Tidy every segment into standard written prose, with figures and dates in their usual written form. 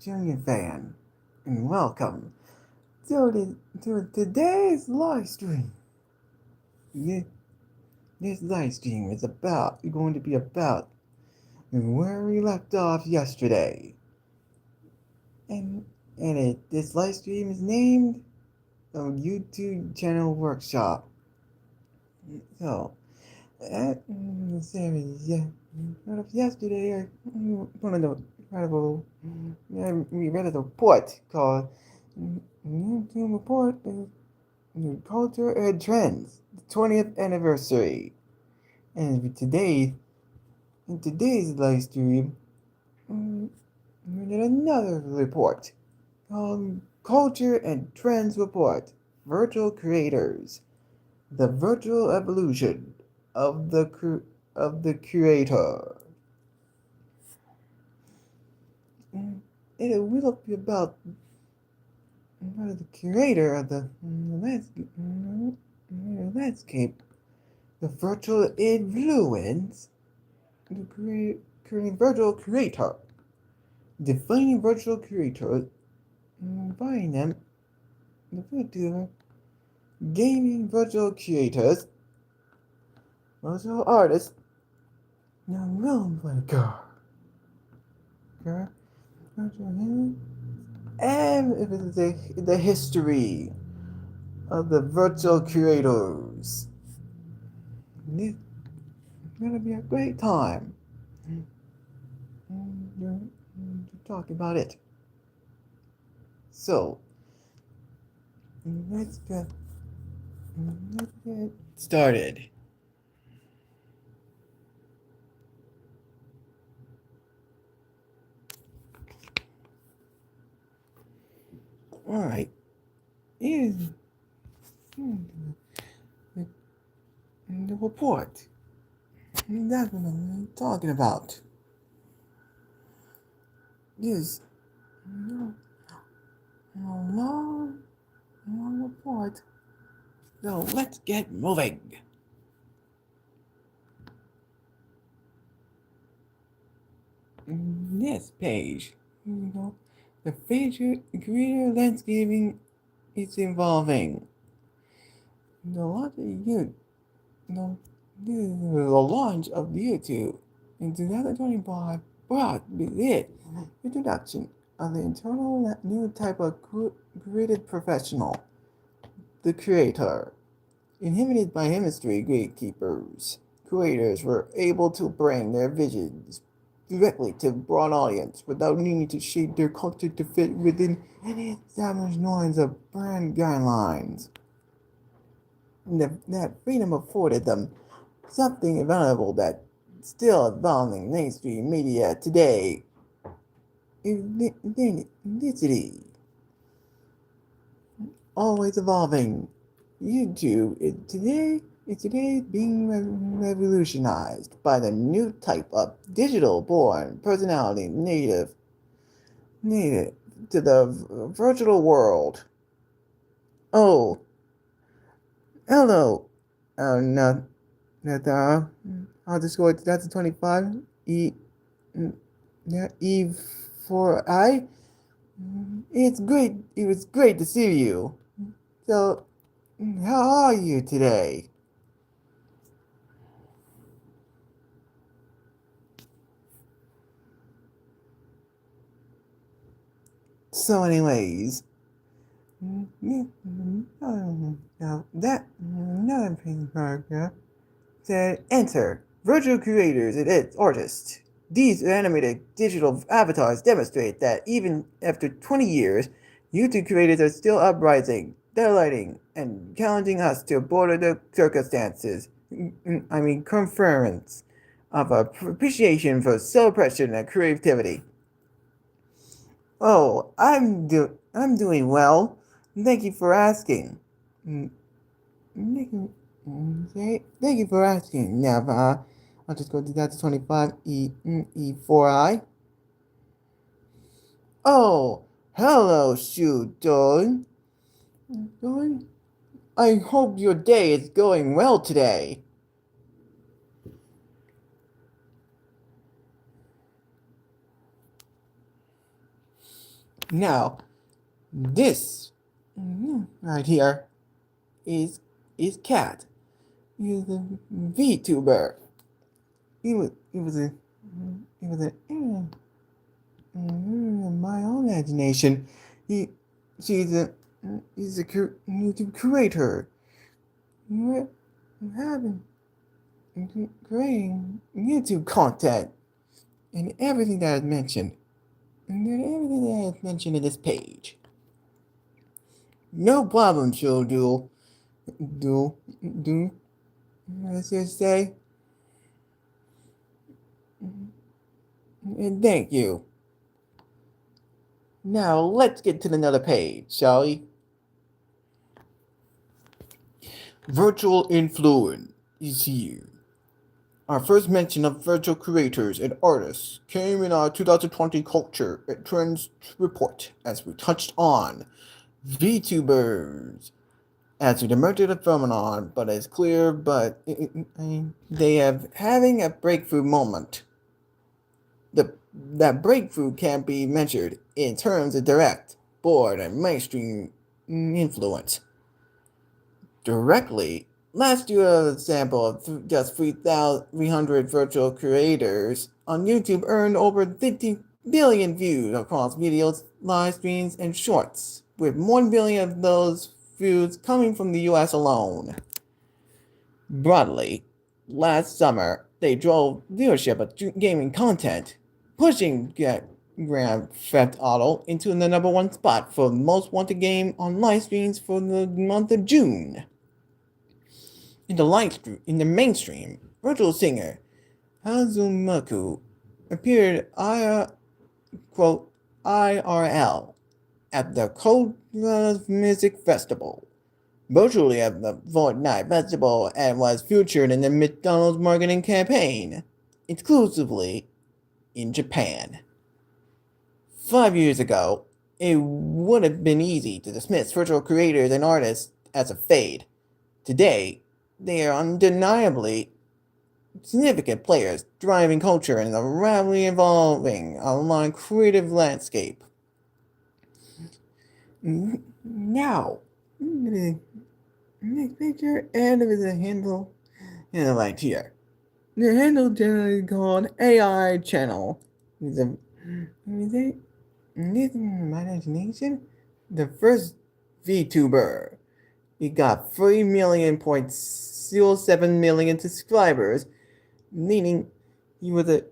Junior fan, and welcome to today's live stream. This, this live stream is going to be about where we left off yesterday, and this live stream is named the YouTube channel workshop. So, the series, yesterday, one of the incredible, we read a report called YouTube Report New Culture and Trends, the 20th anniversary. And in today's live stream, we did another report called Culture and Trends Report, Virtual Creators, the Virtual Evolution of the Creator. It will be about the curator of the landscape, the virtual influence, the virtual creator, defining virtual creators, defining them, the VTuber, gaming virtual creators, virtual artists, young filmmaker, and it is the history of the virtual creators. It's gonna be a great time to talk about it. So let's get started. All right. Here's the report. That's what I'm talking about. This long report. So let's get moving. This page, the feature creator landscaping is evolving. The launch of YouTube in 2025 brought with it introduction of the internal new type of creative professional, the creator. Inhibited by industry gatekeepers, creators were able to bring their visions directly to a broad audience without needing to shape their culture to fit within any established norms of brand guidelines. That freedom afforded them something valuable that still evolving mainstream media today: authenticity. Always evolving. YouTube is today being revolutionized by the new type of digital-born personality native to the virtual world. Oh, hello. No, I'll just go with 2025. E4I. It's great. It was great to see you. So, how are you today? So, anyways, now that another paragraph said, enter virtual creators and artists. These animated digital avatars demonstrate that even after 20 years, YouTube creators are still uprising, delighting, and challenging us to border the circumstances. Conference of appreciation for celebration and creativity. Oh, I'm doing well. Thank you for asking. Thank you for asking. Now, I'll just go to that 25 E4I. Oh, hello, Shu Don. I hope your day is going well today. Now, this right here is Cat. He's a VTuber. He was a my own imagination. He she's a he's a YouTube creator. We're having creating YouTube content and everything that is mentioned. And then everything that is mentioned in this page. No problem, Show Duel. Do let's just say. And thank you. Now let's get to another page, shall we? Virtual influence is here. Our first mention of virtual creators and artists came in our 2020 Culture and Trends report, as we touched on VTubers as an emergent phenomenon, but it's clear, they have having a breakthrough moment. That breakthrough can be measured in terms of direct, broad, and mainstream influence. Directly, last year a sample of just 300 virtual creators on YouTube earned over 50 billion views across videos, live streams, and shorts, with 1 billion of those views coming from the US alone. Broadly, last summer, they drove viewership of gaming content, pushing Grand Theft Auto into the #1 spot for the most wanted game on live streams for the month of June. In the mainstream, virtual singer Hazumaku appeared IRL at the Cold Music Festival, virtually at the Fortnite Festival, and was featured in the McDonald's marketing campaign, exclusively in Japan. 5 years ago, it would have been easy to dismiss virtual creators and artists as a fad. Today, they are undeniably significant players driving culture in a rapidly evolving online creative landscape. Now, next picture, and there is a handle right here. The handle generally called AI channel. This is my imagination. The first VTuber. He got 3.07 million subscribers, meaning she was a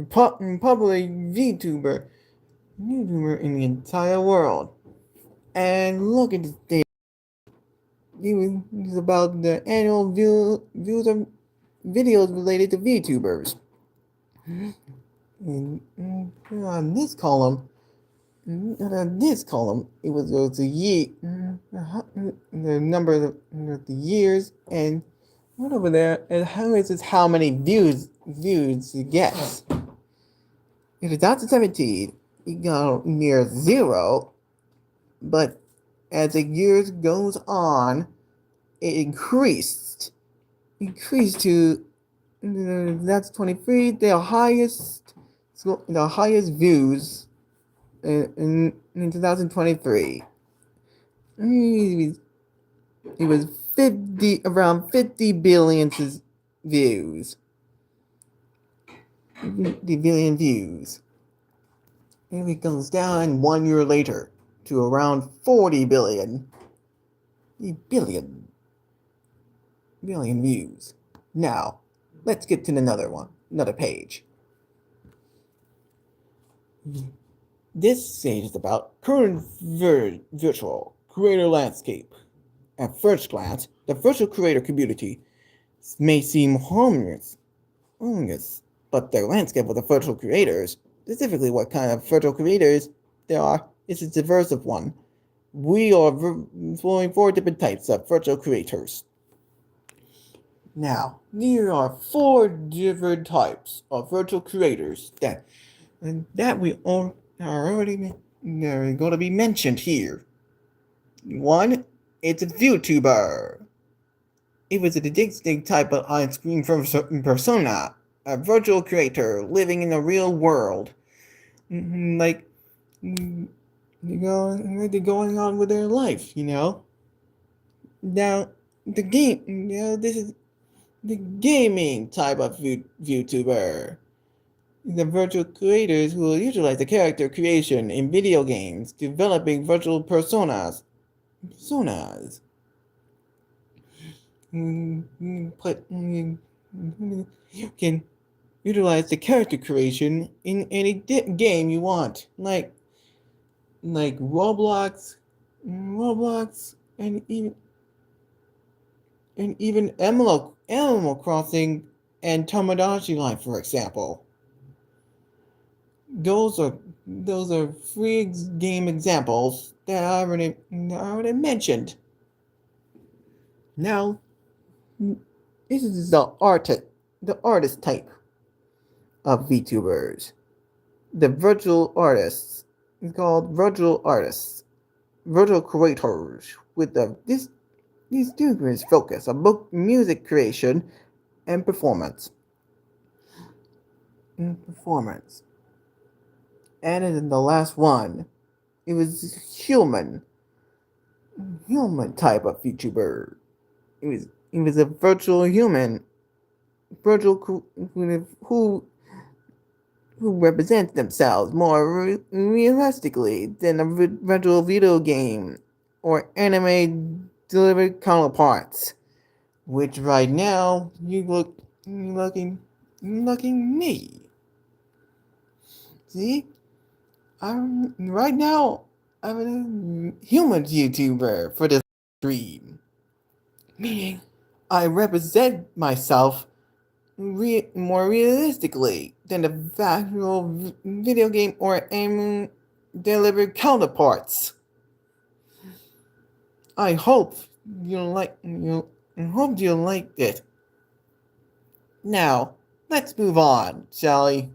popular YouTuber in the entire world. And look at this data. It was about the annual views of videos related to VTubers. And on this column, it was the year, the number of the years, and right over there, it highlights how many views it gets. In 2017, it got near 0, but as the years goes on, it increased to that's 23, the highest views in 2023. It was around 50 billion views. 50 billion views. And it goes down 1 year later to around 40 billion. Billion views. Now, let's get to another page. This page is about current virtual creator landscape. At first glance, the virtual creator community may seem harmless, but the landscape of the virtual creators, specifically what kind of virtual creators there are, is a diverse one. We are exploring 4 different types of virtual creators. Now, there are 4 different types of virtual creators that we all are already going to be mentioned here. 1, it's a VTuber. It was a distinct type of on-screen persona, a virtual creator living in the real world. Like mm, they're going on with their life, Now, this is the gaming type of VTuber. The virtual creators who will utilize the character creation in video games, developing virtual personas. You can utilize the character creation in any game you want, like Roblox, and even Animal Crossing and Tomodachi Life, for example. Those are those are free game examples that I already mentioned. Now, this is the artist type of VTubers. The virtual artists is called virtual artists, virtual creators with these YouTubers focus on both music creation and performance. And in the last one, it was human type of VTuber. It was a virtual human, who represent themselves more realistically than a virtual video game or anime delivered counterparts. Which right now you're looking me. See, right now I'm a human YouTuber for this stream, meaning I represent myself more realistically than the actual video game or anime delivered counterparts. I hope you liked it. Now, let's move on, shall we?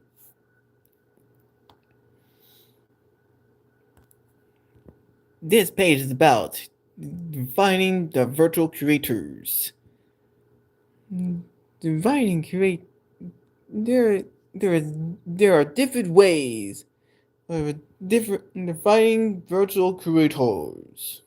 This page is about defining the virtual creators. Defining create there there are different ways of defining virtual creators.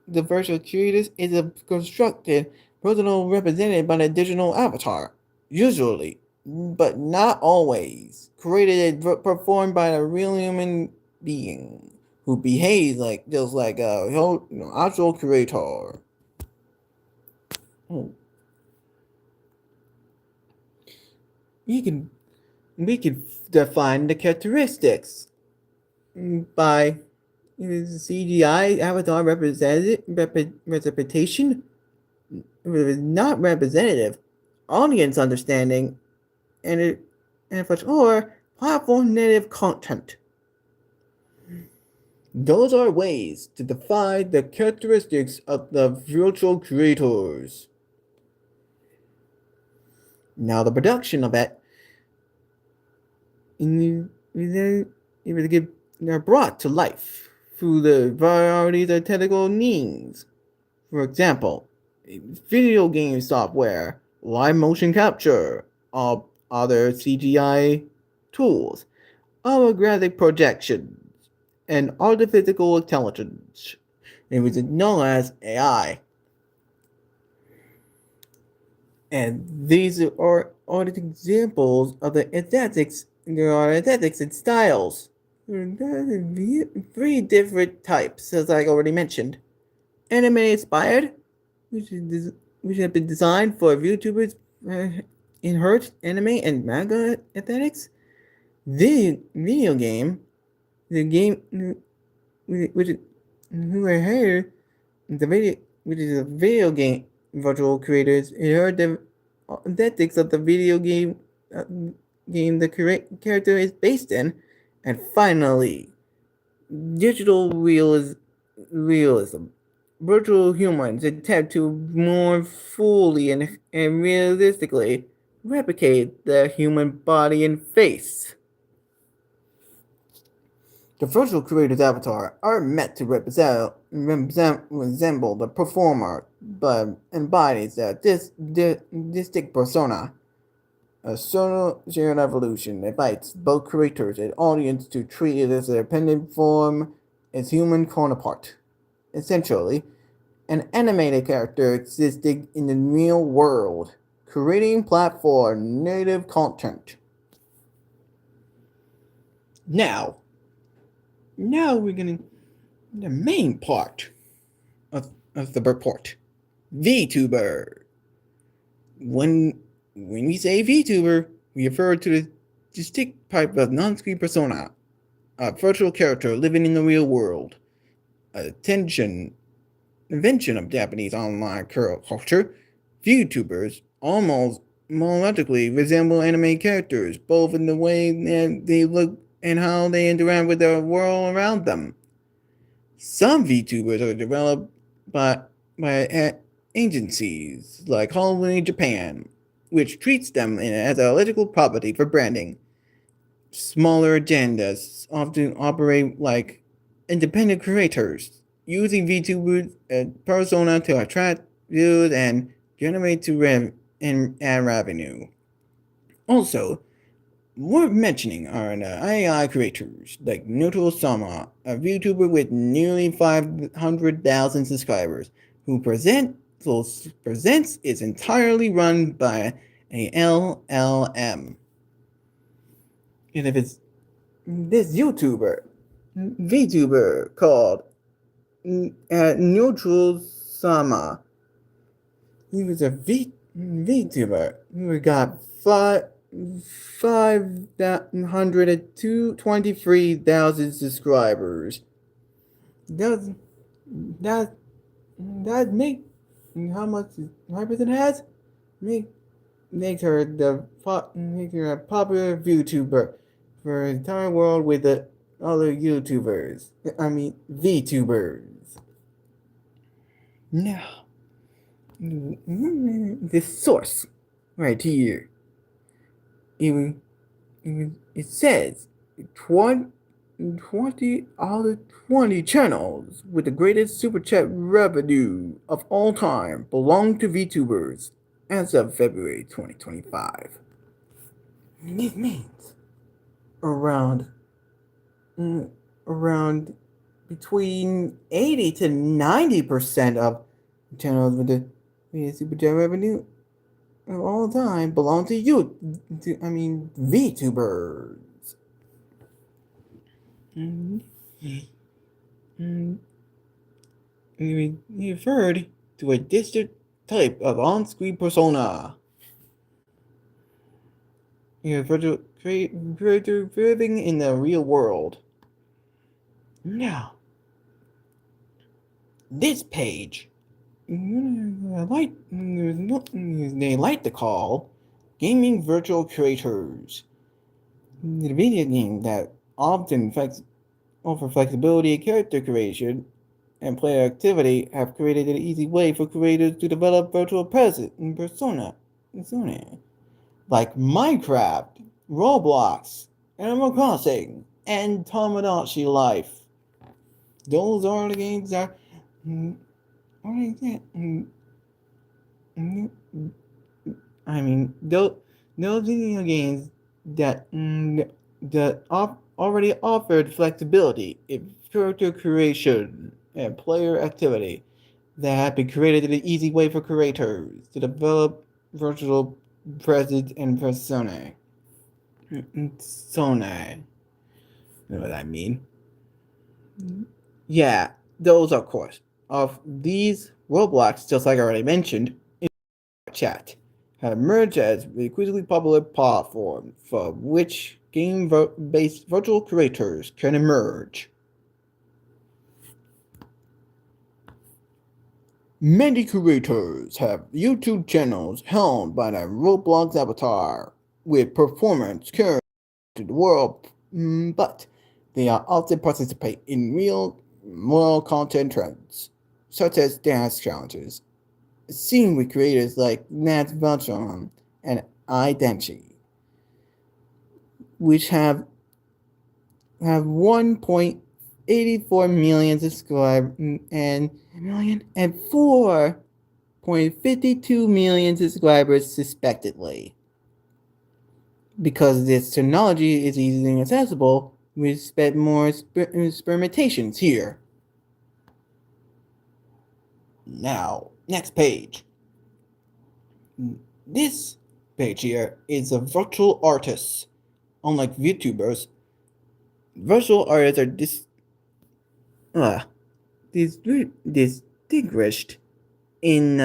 The virtual creators is a constructed personal represented by a digital avatar, usually, but not always, created and performed by a real human being who behaves just like a actual creator. We can we can define the characteristics by CGI avatar representation, not representative, audience understanding, and or platform native content. Those are ways to define the characteristics of the virtual creators. Now the production of it they're brought to life through the varieties of technical means. For example, video game software, live motion capture, or other CGI tools, holographic projections, and artificial intelligence, which is known as AI. And these are the examples of the aesthetics. There are aesthetics and styles. There are three different types, as I already mentioned. Anime inspired, which have been designed for VTubers in hurt anime and manga aesthetics. The video game, the game which who are here, the video which is a video game virtual creators, heard the aesthetics of the video game the character is based in, and finally, digital realism. Virtual humans attempt to more fully and realistically replicate the human body and face. The virtual creator's avatar are meant to resemble the performer, but embodies a distinct persona. A social shared evolution invites both creators and audience to treat it as their dependent form as human counterpart. Essentially, an animated character existing in the real world, creating platform native content. Now, we're gonna the main part of the report. VTuber. When we say VTuber, we refer to the distinct type of non-screen persona, a virtual character living in the real world. Invention of Japanese online culture, VTubers almost monologically resemble anime characters, both in the way that they look and how they interact with the world around them. Some VTubers are developed by agencies like Hollywood in Japan, which treats them as a legible property for branding. Smaller agendas often operate like independent creators, using VTubers as persona to attract views and generate ad revenue. Also, worth mentioning are the AI creators like Neutral Sama, a VTuber with nearly 500,000 subscribers, who presents is entirely run by a LLM. And if it's this VTuber called Neutral Sama, he was a VTuber who got 523,000 subscribers. Does that make how much subscribers it has? Makes her a popular VTuber for the entire world with the other YouTubers. I mean VTubers. Now, the source right here. It says 20 out of 20 channels with the greatest super chat revenue of all time belong to VTubers as of February 2025. It means around between 80 to 90% of channels with the greatest super chat revenue of all time belong to VTubers. He referred to a distinct type of on-screen persona. He referred to creator living in the real world. Now, this page, they like to call gaming virtual creators. The video game that often offer flexibility in character creation and player activity have created an easy way for creators to develop virtual persona like Minecraft, Roblox, Animal Crossing, and Tomodachi Life. Those are the games that those video games that already offered flexibility in character creation and player activity that have been created in an easy way for creators to develop virtual presence and persona. Persona. You know what I mean? Yeah, those of course. Of these Roblox, just like I already mentioned, in chat, have emerged as an increasingly popular platform for which game-based virtual creators can emerge. Many creators have YouTube channels helmed by their Roblox avatar, with performance current to the world, but they are often participate in real world content trends, such as dance challenges, seen with creators like Nat Vachon and iDenchi, which have 1.84 million subscribers and 4.52 million subscribers respectively. Because this technology is easily accessible, we expect more experimentations here. Now, next page. This page here is a virtual artist. Unlike VTubers, virtual artists are distinguished in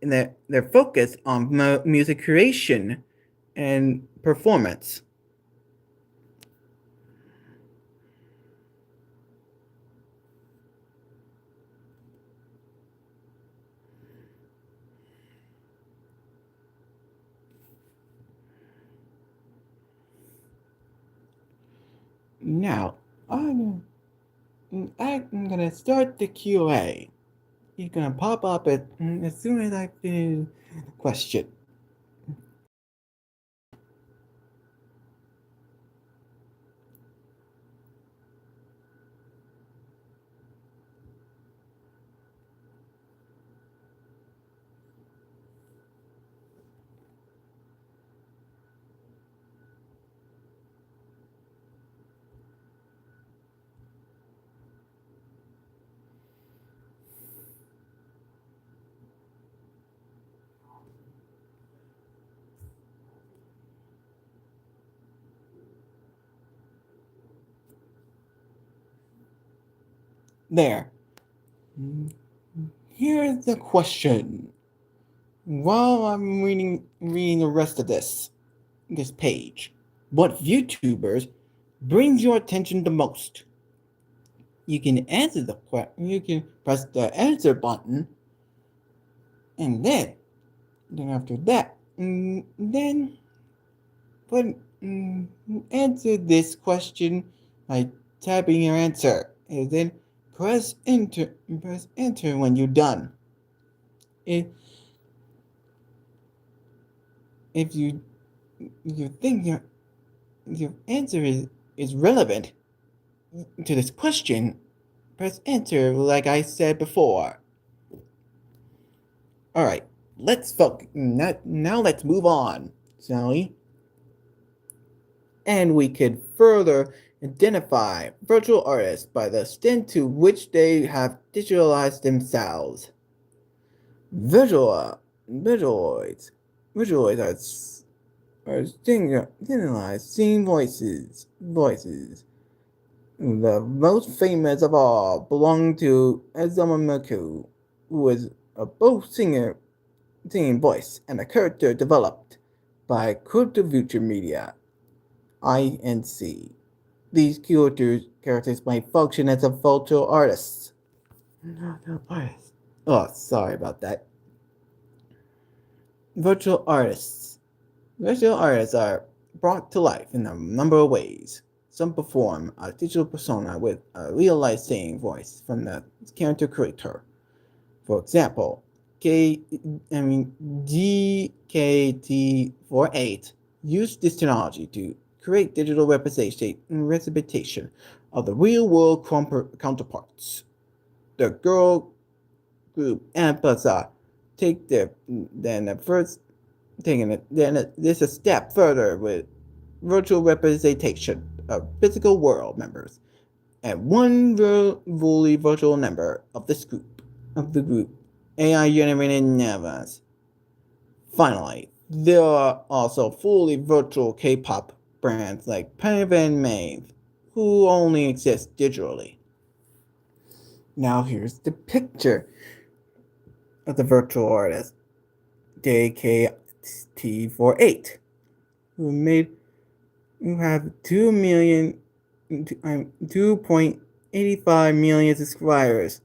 their focus on music creation and performance. Now, I'm, I'm gonna start the QA. He's gonna pop up as soon as I finish the question. There. Here's the question. While I'm reading the rest of this page, what VTubers brings your attention the most? You can answer the question. You can press the answer button, and then after that, then put answer this question by typing your answer, and then press enter. Press enter when you're done. If if you think your answer is relevant to this question, press enter like I said before. Alright, let's focus. Now let's move on, shall we? And we could further identify virtual artists by the extent to which they have digitalized themselves. Visualoids are digitalized singing voices. The most famous of all belong to Azumamaku, who is a both singing voice and a character developed by Crypto Future Media, Inc. These characters might function as a virtual artist. Oh, sorry about that. Virtual artists. Virtual artists are brought to life in a number of ways. Some perform a digital persona with a real-life singing voice from the character creator. For example, GKT48 used this technology to create digital representation of the real-world counterparts. The girl group Ampasa take this a step further with virtual representation of physical world members and one fully virtual member of the group AI generated nevas. Finally, there are also fully virtual K-pop brands like Penny and Maeve, who only exist digitally. Now here's the picture of the virtual artist, JKT48, who have 2.85 million subscribers.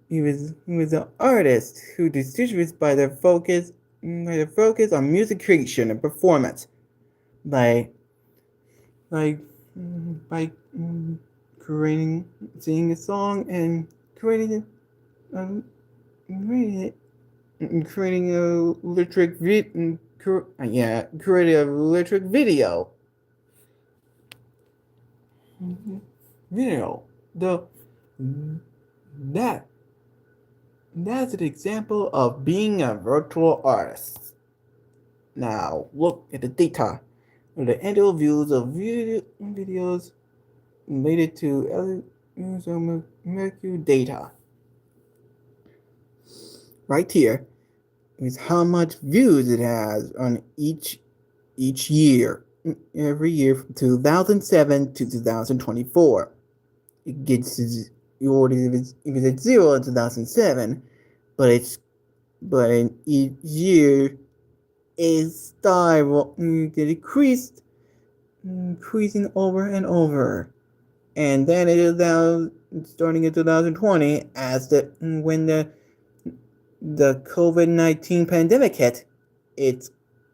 He was an artist who distinguishes by their focus on music creation and performance, by creating, singing a song and creating um, creating a electric creating a electric video. Video. That That's an example of being a virtual artist. Now look at the data. The annual views of videos related to Mercury data. Right here is how much views it has on each year, every year from 2007 to 2024. It gets if it's at zero in 2007, but in each year it's increasing over and over. And then it is now starting in 2020 as when the COVID-19 pandemic hit, it's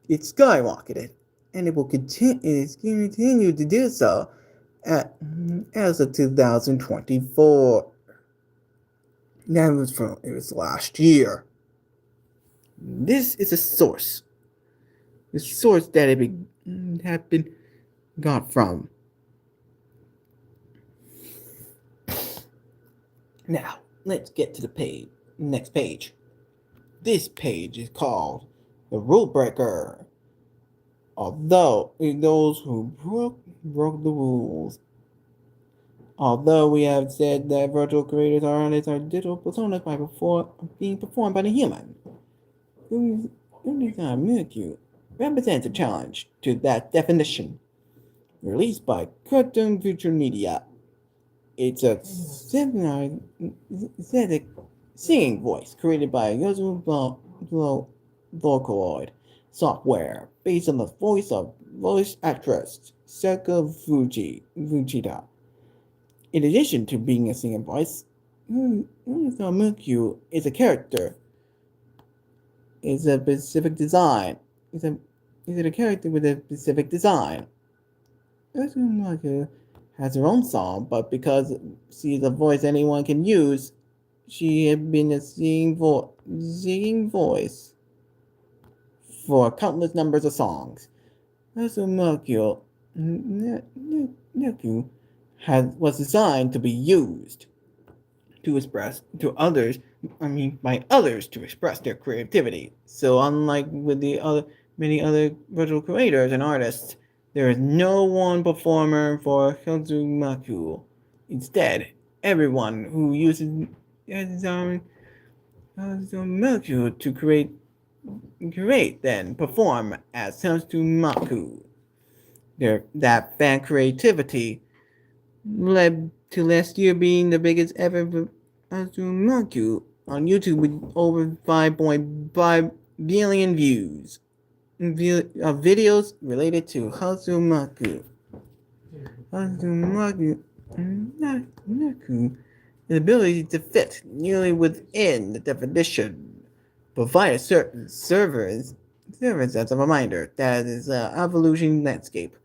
it skyrocketed, and it will continue. It's continue to do so as of 2024. That was it was last year. This is a source. The source that it had been got from. Now let's get to the next page. This page is called the Rule Breaker. Although those who broke the rules. Although we have said that virtual creators are artists or digital personas by being performed by the human, who Mercury represents a challenge to that definition. Released by Cartoon Future Media, it's a synthetic singing voice created by Yosu Vocaloid software based on the voice of voice actress Saka Fujita. In addition to being a singing voice, Mercury is a character. Is a specific design. Is a character with a specific design. Mercury has her own song, but because she's a voice anyone can use, she has been a singing voice for countless numbers of songs. Mercury was designed to be used to express to others. By others to express their creativity. So unlike with many other virtual creators and artists, there is no one performer for Mercury. Instead, everyone who uses Mercury to create, then perform as Mercury. That fan creativity led to last year being the biggest ever Mercury on YouTube with over 5.5 billion views of videos related to Mercury. The ability to fit nearly within the definition, provide a certain servers as a reminder that is an evolution landscape,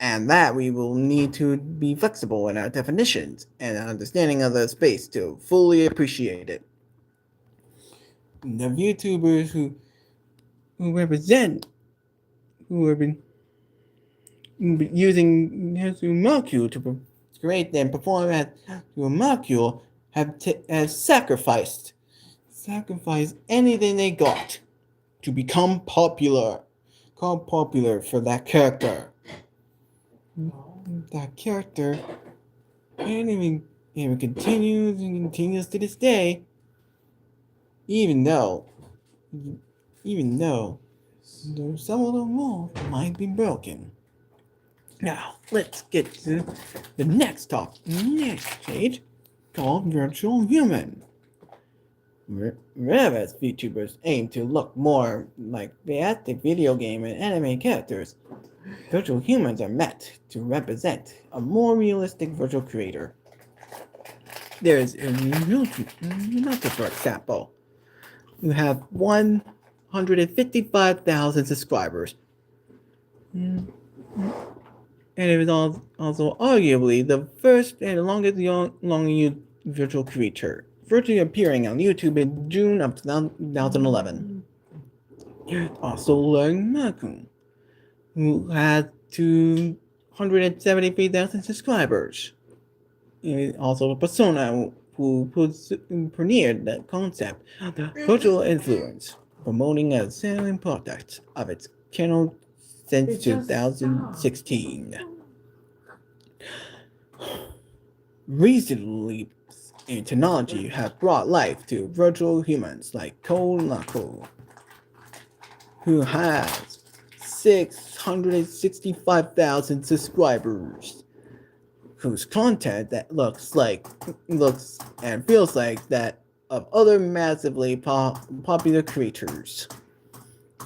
and that we will need to be flexible in our definitions and our understanding of the space to fully appreciate it. The YouTubers who represent, who have been using Mercury to create and perform as Mercury have sacrificed anything they got to become popular for that character. That character, and it continues to this day, even though some of the rules might be broken. Now, let's get to the next page, called Virtual Human. Whereas VTubers aim to look more like realistic video game and anime characters, virtual humans are meant to represent a more realistic virtual creator. There is a YouTuber, for example, who have 155,000 subscribers. And it is also arguably the first and longest virtual creator, virtually appearing on YouTube in June of 2011. Also learned Malcolm, who had 273,000 subscribers. Also a persona who pioneered the concept of virtual influence, promoting a selling product of its channel since 2016. Recent leaps in technology have brought life to virtual humans like Cole Knuckle, who has 665,000 subscribers, whose content that looks and feels like that of other massively popular creators.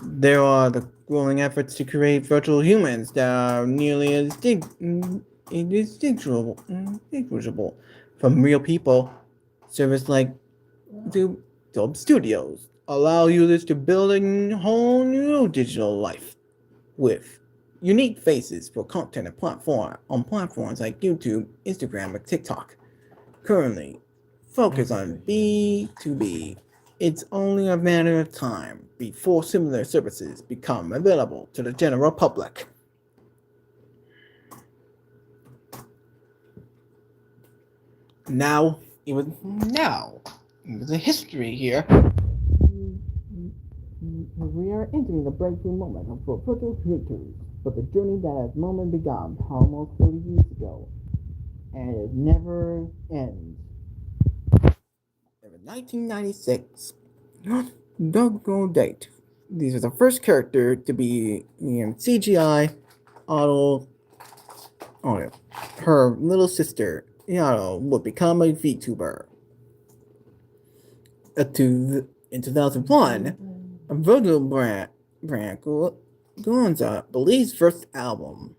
There are the growing efforts to create virtual humans that are nearly indistinguishable from real people. Service like Dub Studios allow users to build a whole new digital life with unique faces for content on platforms like YouTube, Instagram, and TikTok. Currently, focus on B2B. It's only a matter of time before similar services become available to the general public. Now, it was a history here. We are entering a breakthrough moment for virtual creators, but the journey that has moment began almost 30 years ago, and it never ends. In 1996, doggone date. These are the first character to be in CGI. Auto, her little sister, Otto, would become a VTuber. In 2001, a virtual brand Gonza released first album.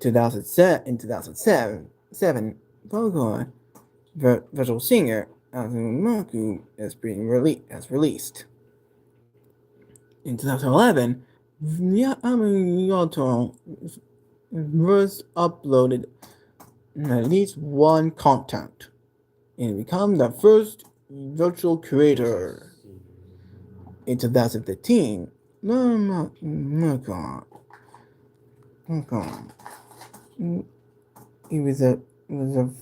In 2007, Pokemon virtual singer Azumaku has released. In 2011, Yamamoto first uploaded at least one content and become the first virtual creator. In 2015, he was the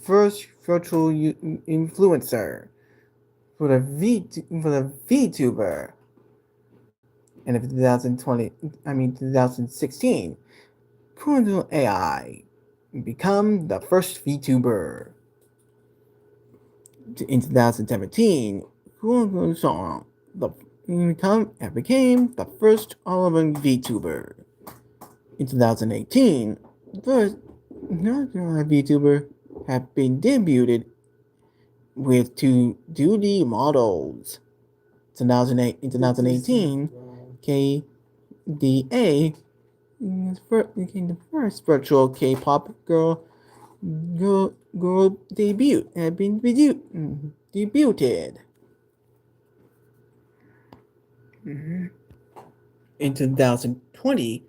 first virtual influencer for the VTuber. And in 2016, Quantum AI become the first VTuber. In 2017, Quantum Song became the first all-urban VTuber. In 2018, the first VTuber have been debuted with 2D models. In 2018, KDA became the first virtual K-pop girl debut had been debuted. In 2020,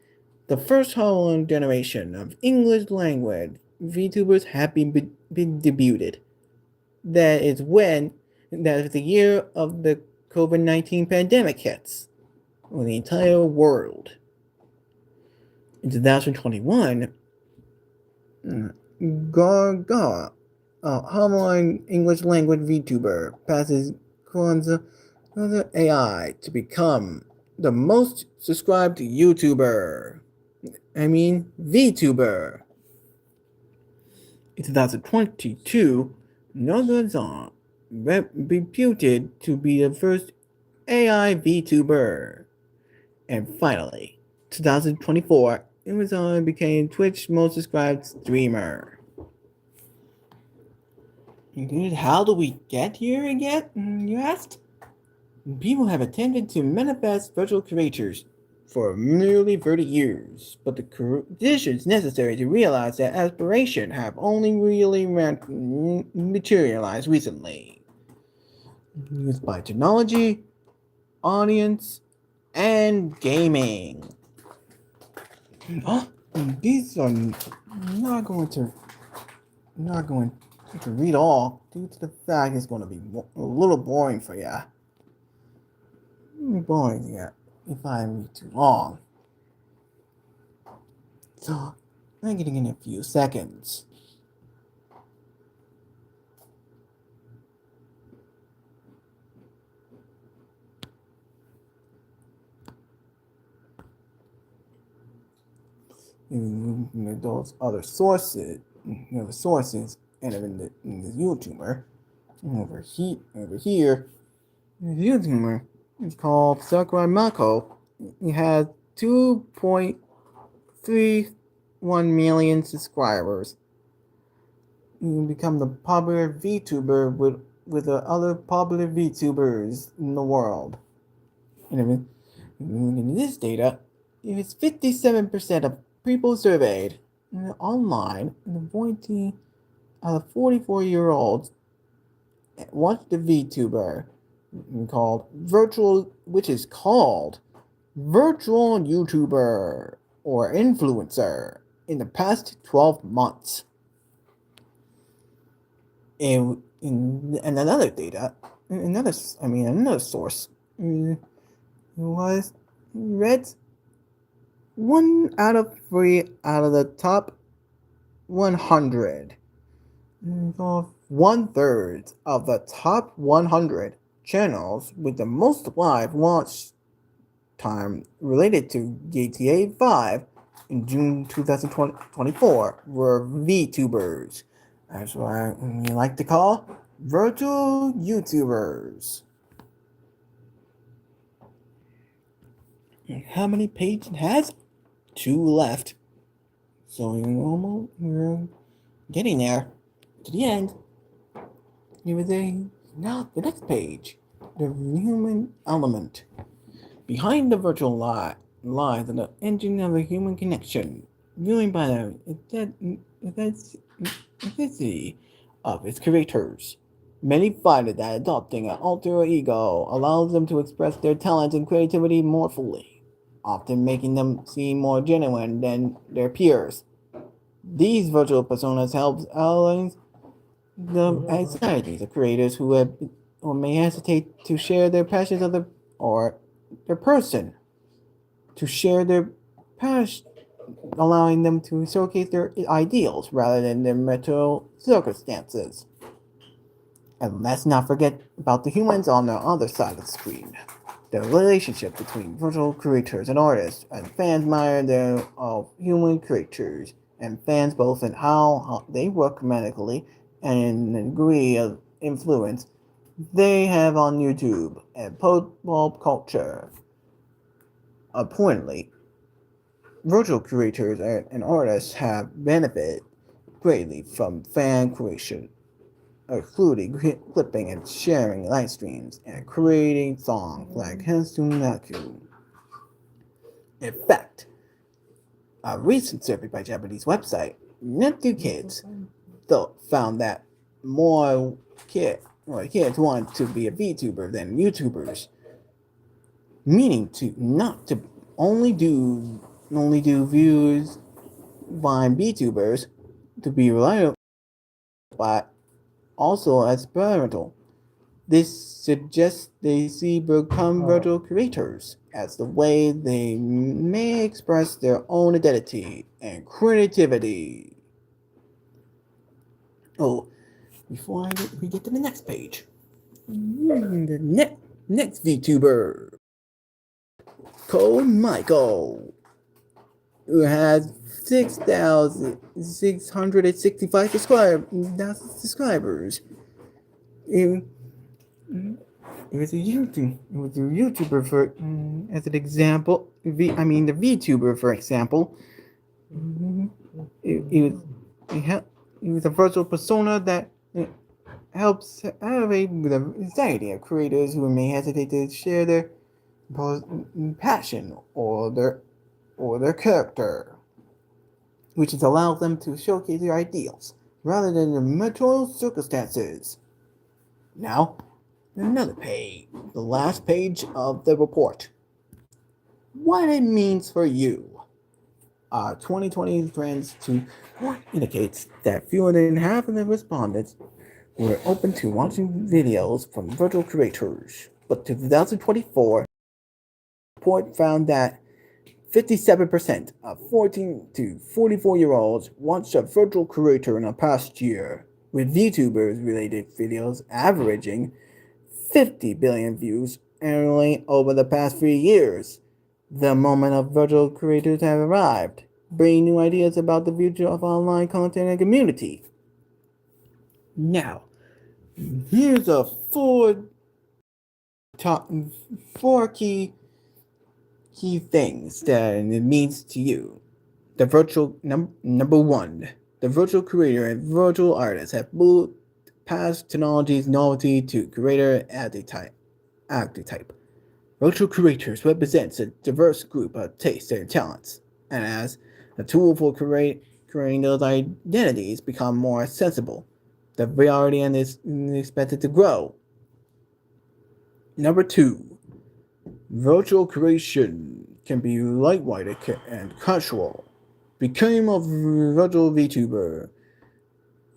the first whole generation of English language VTubers have been debuted. That is the year of the COVID-19 pandemic hits on the entire world. In 2021, Gaga, a online English language VTuber, passes Kwanzaa AI to become the most subscribed VTuber. In 2022, Nogazon reputed to be the first AI VTuber. And finally, 2024, Amazon became Twitch's most subscribed streamer. How do we get here again, you asked? People have attempted to manifest virtual creators for nearly 30 years, but the conditions necessary to realize that aspiration have only really materialized recently. Used by technology, audience, and gaming. These are not going to read all due to the fact it's going to be a little boring for you. Boring, yeah, if I read too long. So, I'm getting in a few seconds. those other sources, and in the YouTuber over here, the YouTuber is called Sakurai Mako. He has 2.31 million subscribers. You become the popular VTuber with the other popular VTubers in the world. And in this data, it is 57% of people surveyed online, and 40 out of 44-year-olds watched the VTuber which is called virtual YouTuber or influencer in the past 12 months. In another data, another source was read 1 out of 3 out of the top 100. 1/3 of the top 100 channels with the most live watch time related to GTA 5 in June 2024 were VTubers. That's what we like to call virtual YouTubers. And how many pages it has? 2 left. So we're getting there. To the end. Now the next page. The human element. Behind the virtual lies the engine of a human connection, viewed by the intensity of its creators. Many find that adopting an alter ego allows them to express their talents and creativity more fully, often making them seem more genuine than their peers. These virtual personas help allay the anxieties of creators who may hesitate to share their passions or their person, to share their passion, allowing them to showcase their ideals rather than their material circumstances. And let's not forget about the humans on the other side of the screen. The relationship between virtual creators and artists, and fans admire their human creators, and fans both in how they work mechanically and in the degree of influence they have on YouTube and pop culture. Apparently, virtual creators and artists have benefited greatly from fan creation, including clipping and sharing live streams and creating songs like Hansunaku. In fact, a recent survey by Japanese website Net2Kids found that more kids want to be a VTuber than YouTubers, meaning to not to only do views by VTubers to be reliable, but also experimental. This suggests they see become virtual creators as the way they may express their own identity and creativity. Oh, before we get to the next page, the next VTuber, Code Michael, who has 6,665 subscribers. It was a YouTuber for, as an example. The VTuber, for example. It was a virtual persona that helps elevate the anxiety of creators who may hesitate to share their passion or their character, which allows them to showcase their ideals rather than their material circumstances. Now, another page, the last page of the report. What it means for you. 2020 trends indicates that fewer than half of the respondents were open to watching videos from virtual creators, but 2024 report found that 57% of 14 to 44-year-olds watched a virtual creator in the past year, with VTubers-related videos averaging 50 billion views annually over the past 3 years. The moment of virtual creators have arrived. bringing new ideas about the future of online content and community. Now, here's a top, four key things that it means to you. The virtual number one, the virtual creator and virtual artist have moved past technology's novelty to creator archetype. Virtual creators represents a diverse group of tastes and talents, and as a tool for creating those identities become more accessible, the reality is expected to grow. Number two, virtual creation can be lightweight and casual. Becoming a virtual VTuber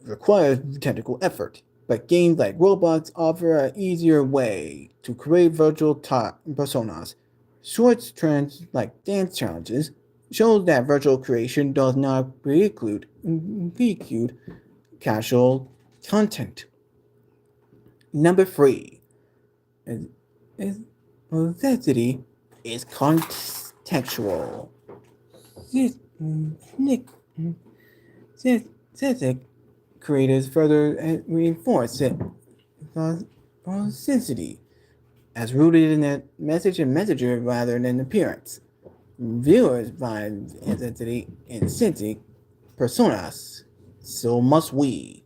requires technical effort, but games like Roblox offer an easier way to create virtual personas. Short trends like dance challenges shows that virtual creation does not preclude casual content. Number three is authenticity is contextual. This creators further reinforce it authenticity as rooted in a message and messenger rather than appearance. Viewers find identity in authentic personas, so must we.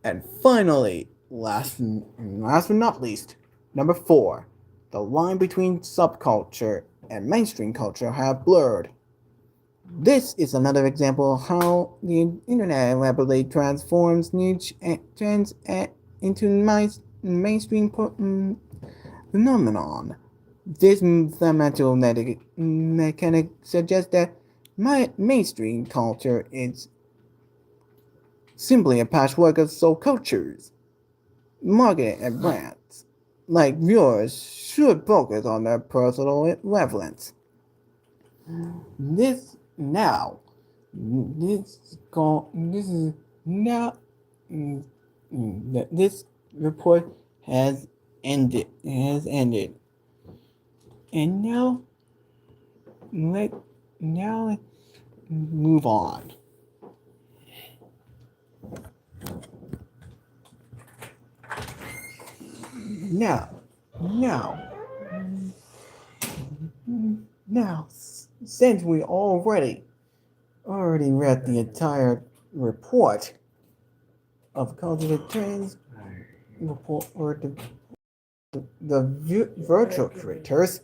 And finally, last but not least, number four, the line between subculture and mainstream culture have blurred. This is another example of how the internet rapidly transforms niche trends into mainstream phenomenon. This fundamental mechanic suggests that mainstream culture is simply a patchwork of subcultures, marketing and brands. Like viewers should focus on their personal relevance. This now, this is now, this report has ended. And let let's move on. Now, now, now, since we already read the entire report of cultural trends report or the virtual creators,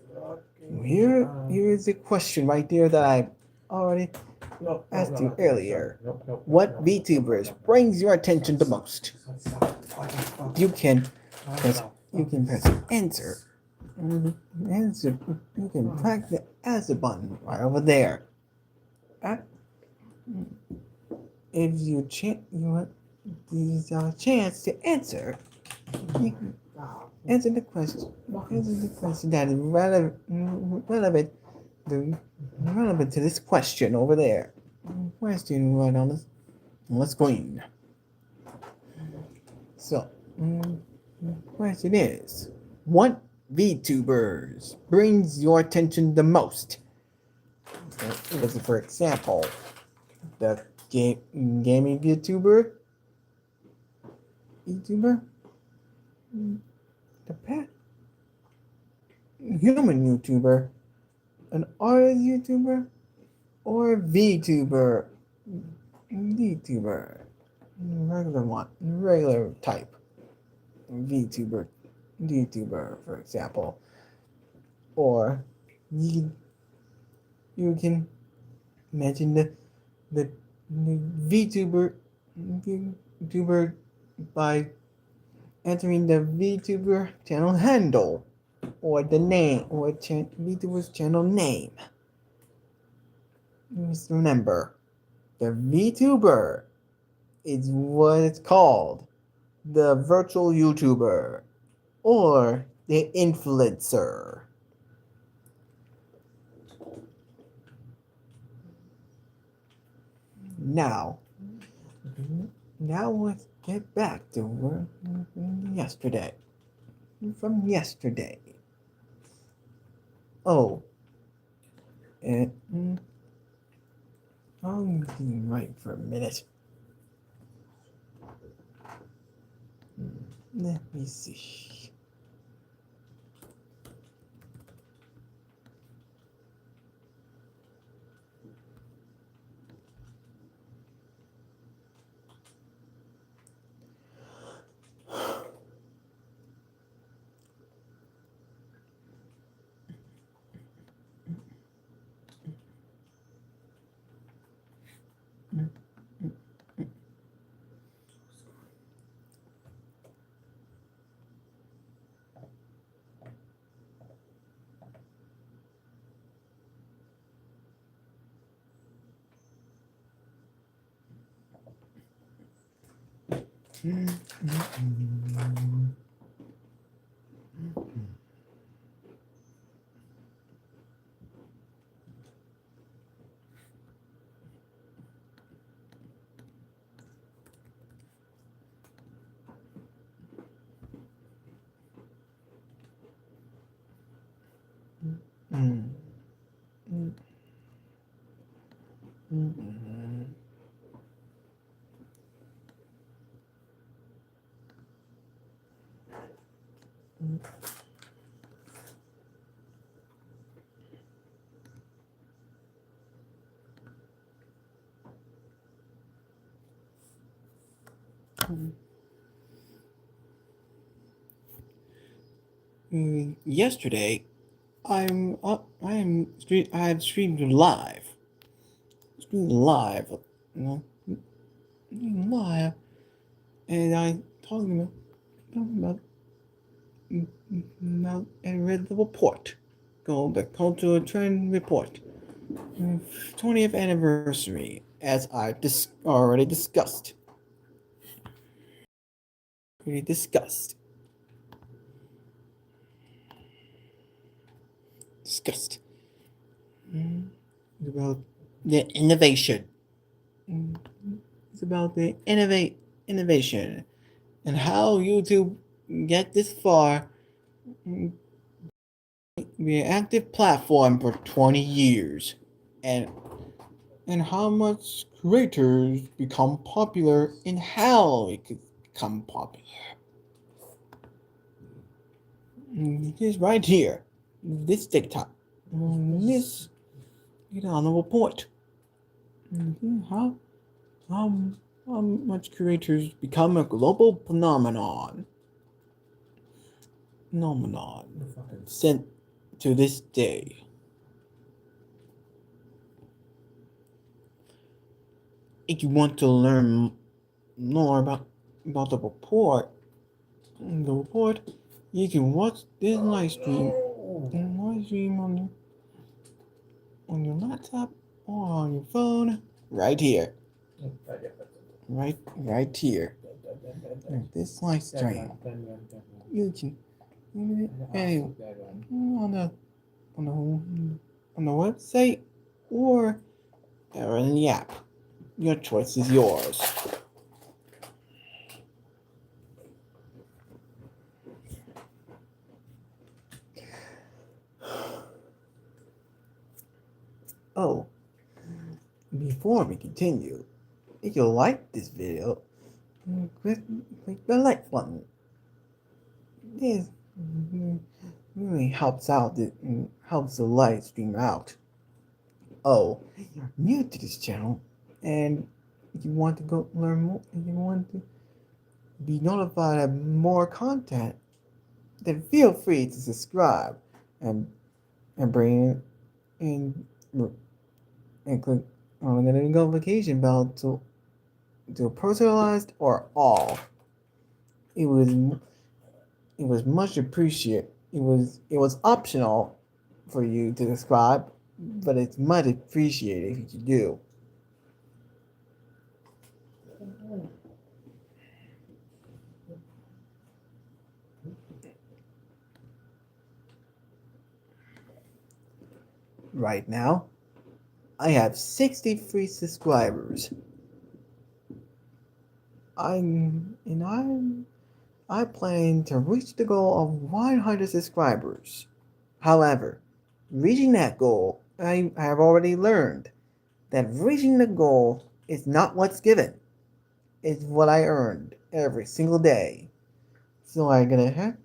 here is a question right there that I already asked you earlier. What VTubers brings your attention the most? You can press answer. Answer. You can press the answer button right over there. If you want a chance to answer, you can answer the question. Answer the question that is relevant to this question over there. Question right on the screen. So, question is, what VTubers brings your attention the most? For example, the gaming YouTuber, the pet human YouTuber, an artist YouTuber, or VTuber, regular type VTuber, for example, or you can mention the VTuber by entering the VTuber channel handle or the name or VTuber's channel name. Just remember, the VTuber is what it's called, the virtual YouTuber or the influencer. Now let's get back to yesterday. From yesterday. Oh, and I'll be right for a minute. Let me see. Yesterday, I've streamed live, you know, live, and I talking about and read the report, called the Cultural Trend Report, 20th anniversary, as I already discussed. Already discussed. Discussed. It's about the innovation. It's about the innovation and how YouTube get this far. Be an active platform for 20 years, and how much creators become popular and how it could become popular. This right here, this TikTok, this on the report. How how much creators become a global phenomenon sent to this day. If you want to learn more about the report, you can watch this live stream on your laptop or on your phone right here. Right here. This live stream. You can anyway on the website or in the app. Your choice is yours. Oh, before we continue, if you like this video, click the like button. This really helps the live stream out. Oh, you're new to this channel, and you want to go learn more, and you want to be notified of more content, then feel free to subscribe and bring in and click on the notification bell to personalized or all. It was much appreciated. It was optional for you to subscribe, but it's much appreciated if you do. Right now, I have 63 subscribers. I plan to reach the goal of 100 subscribers. However, reaching that goal, I have already learned that reaching the goal is not what's given, it's what I earned every single day. So I'm gonna have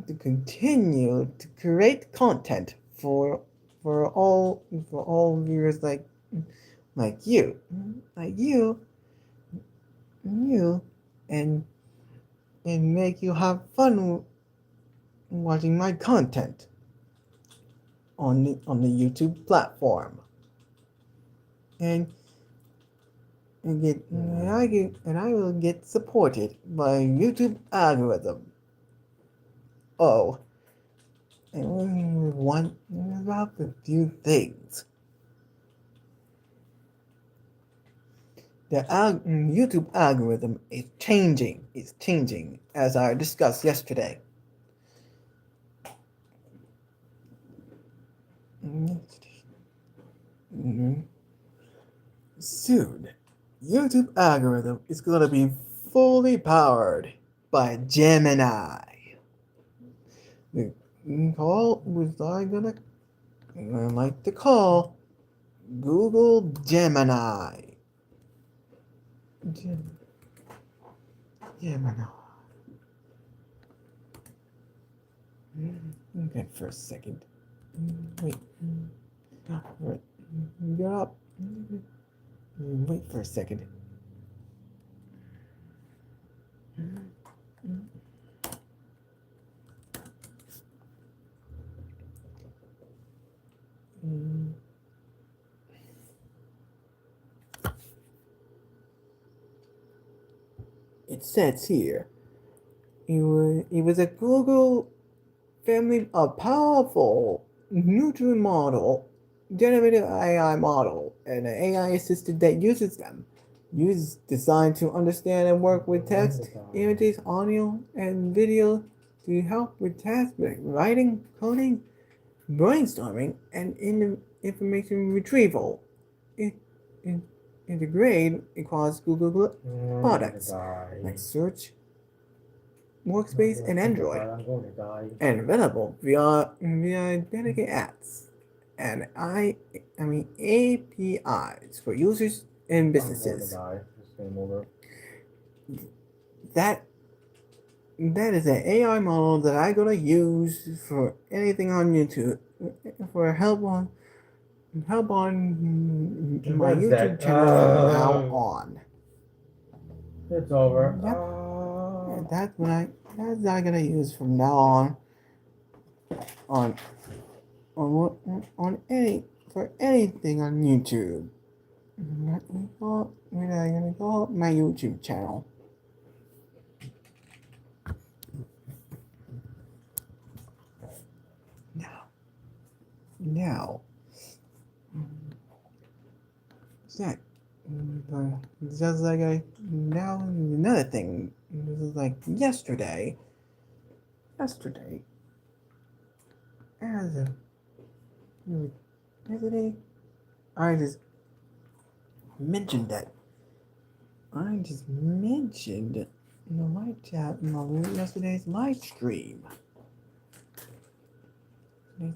to continue to create content for all viewers like you, like you, and make you have fun watching my content on the YouTube platform, and I will get supported by YouTube algorithm. Oh, and one about a few things. The YouTube algorithm is changing. It's changing, as I discussed yesterday. Soon, YouTube algorithm is gonna be fully powered by Gemini. The call was I like to call Google Gemini. Gemini. Okay, for a second. Wait. Right. Get up. Wait for a second. It says here, it was a Google family of powerful neutral model, generative AI model, and an AI assistant that uses them. Use designed to understand and work with text, images, audio, and video to help with tasks like writing, coding, brainstorming, and information retrieval. It integrate across Google products like Search, Workspace, and Android, and available via dedicated apps and APIs for users and businesses. That is an AI model that I'm gonna use for anything on YouTube, for help on my YouTube channel from now on. It's over. Yep. That's what I'm gonna use from now on for anything on YouTube. I'm gonna call my YouTube channel. Now, that just like another thing. This is like yesterday, as yesterday, I just mentioned that. I just mentioned in the live chat in yesterday's live stream. Just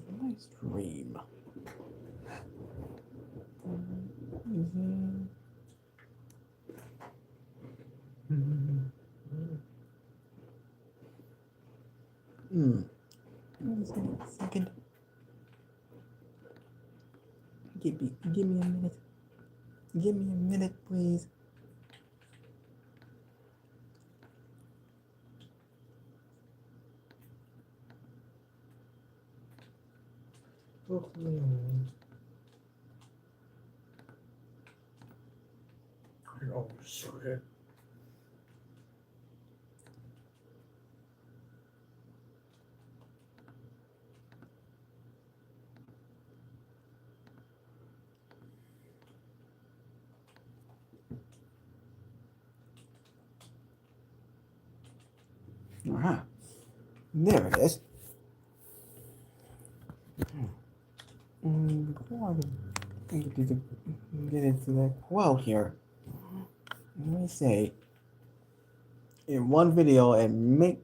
a second. Give me a minute. Give me a minute, please. Oh, shit. Uh-huh. There it is. Before I get into the quote here, let me say, in one video and make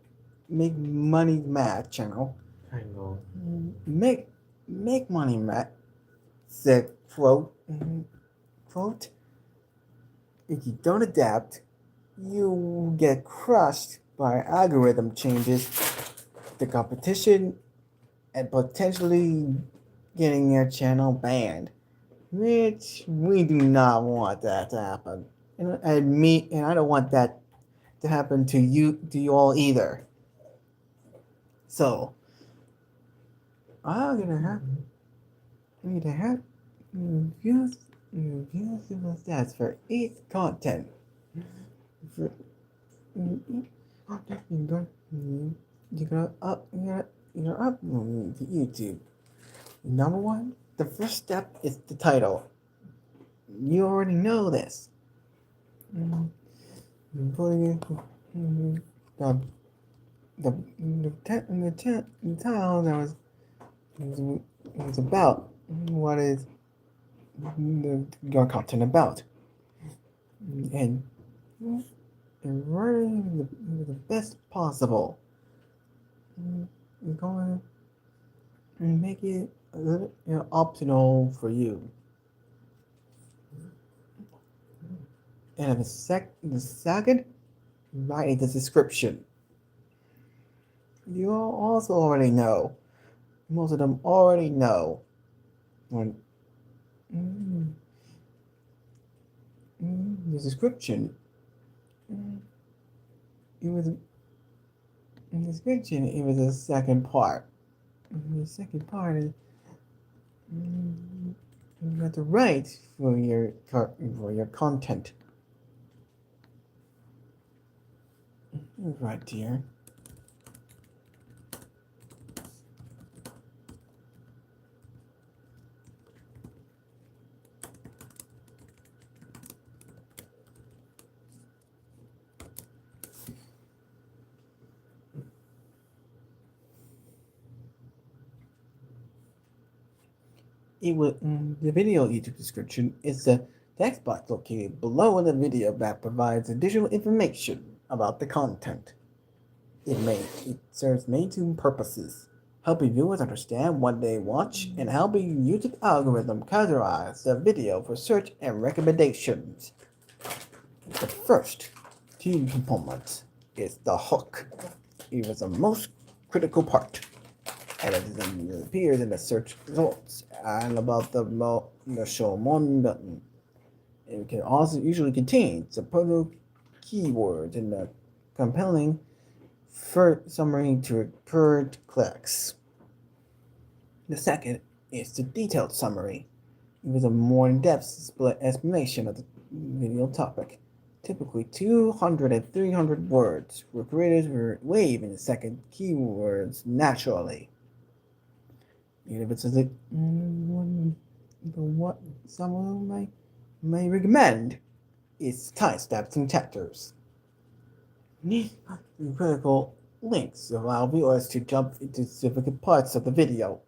money math channel. I know. Make money math said quote. quote, if you don't adapt, you get crushed by algorithm changes, the competition, and potentially getting your channel banned, which we do not want that to happen. And I don't want that to happen to you all either. So I'm gonna have need to have use the stats for each content. For you're gonna upload to YouTube. Number one, the first step is the title. You already know this. Putting it the title that was about what is your content about, and writing the best possible. You're going to make it a little optional for you. And the second, write the description. You also already know. Most of them already know when the description. It was in the description. It was the second part. The second part is you have to write for your content. Right here. It will, the video YouTube description is the text box located below in the video that provides additional information about the content. It serves main two purposes: helping viewers understand what they watch and helping YouTube algorithm categorize the video for search and recommendations. The first key component is the hook. It is the most critical part, and it appears in the search results and about the show more button. It can also usually contain supportive keywords and a compelling summary to recurrent clicks. The second is the detailed summary. It is a more in-depth explanation of the video topic. Typically 200 and 300 words, where creators will wave in the second keywords naturally. If it's what someone may recommend is timestamps and chapters. Critical links allow viewers to jump into specific parts of the video.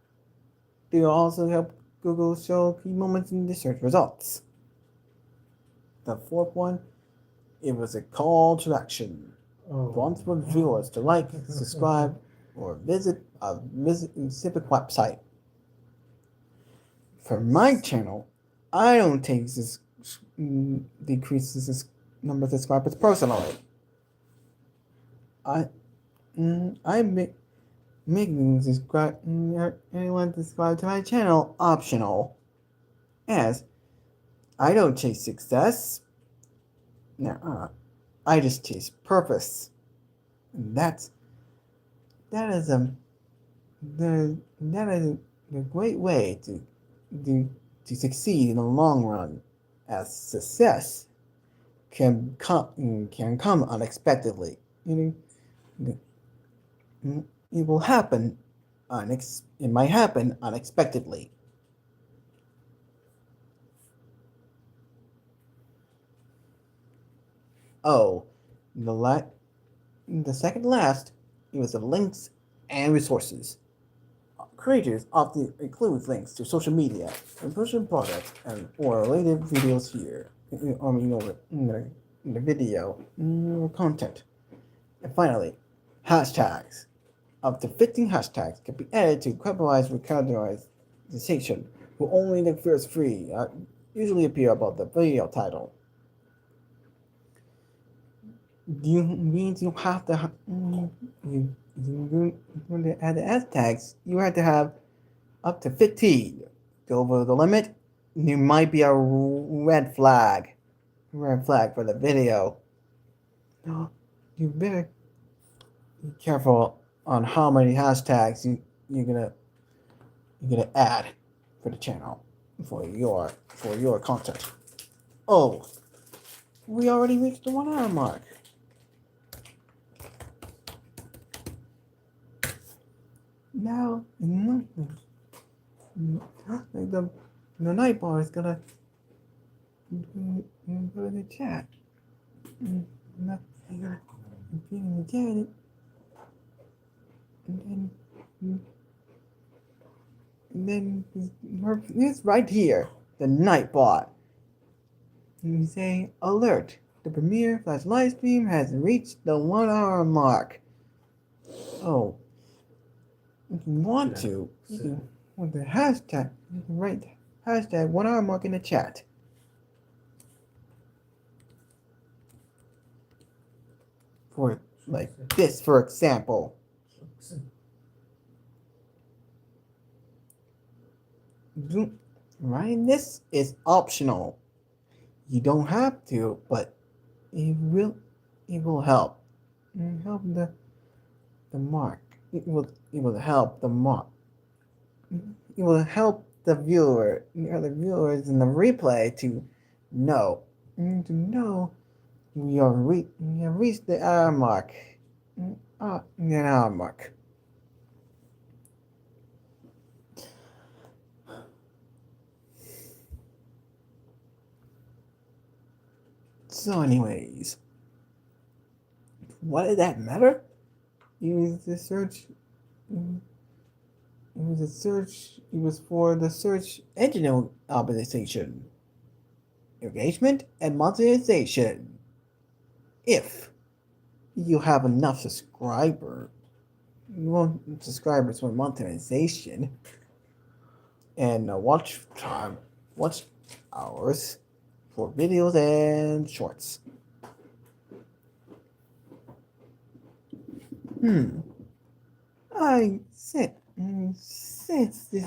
They also help Google show key moments in the search results. The fourth one, it was a call to action. Wants for viewers to like, subscribe, or visit a specific website. For my channel, I don't take this decreases this number of subscribers personally. I'm making anyone subscribe to my channel optional, as I don't chase success. I just chase purpose. And that is a great way to succeed in the long run, as success can come unexpectedly. It will happen. It might happen unexpectedly. Oh, the second last, it was the links and resources. Creators often include links to social media, personal products, or related videos here. In the video content. And finally, hashtags. Up to 15 hashtags can be added to categorize categorization, who only the first three usually appear above the video title. Means you have to add the S tags. You have to have up to 15. Go over the limit, there might be a red flag for the video. You better be careful on how many hashtags you're gonna add for the channel for your content. Oh, we already reached the 1 hour mark. Now the night bar is gonna put in the chat. In the chat, and then it's right here, the night bot. And you say, alert, the premiere / live stream has reached the 1 hour mark. Oh, if you want to, you can, with the hashtag, you can write hashtag 1 hour mark in the chat. For like this, for example. Writing this is optional. You don't have to, but it will help. It will help the mark. It will help the mark. It will help the viewers in the replay to know we have reached the hour mark. The hour mark. So anyways, what did that matter? It was for the search engine optimization, engagement, and monetization. If you have enough subscribers for monetization, and watch hours for videos and shorts. Since this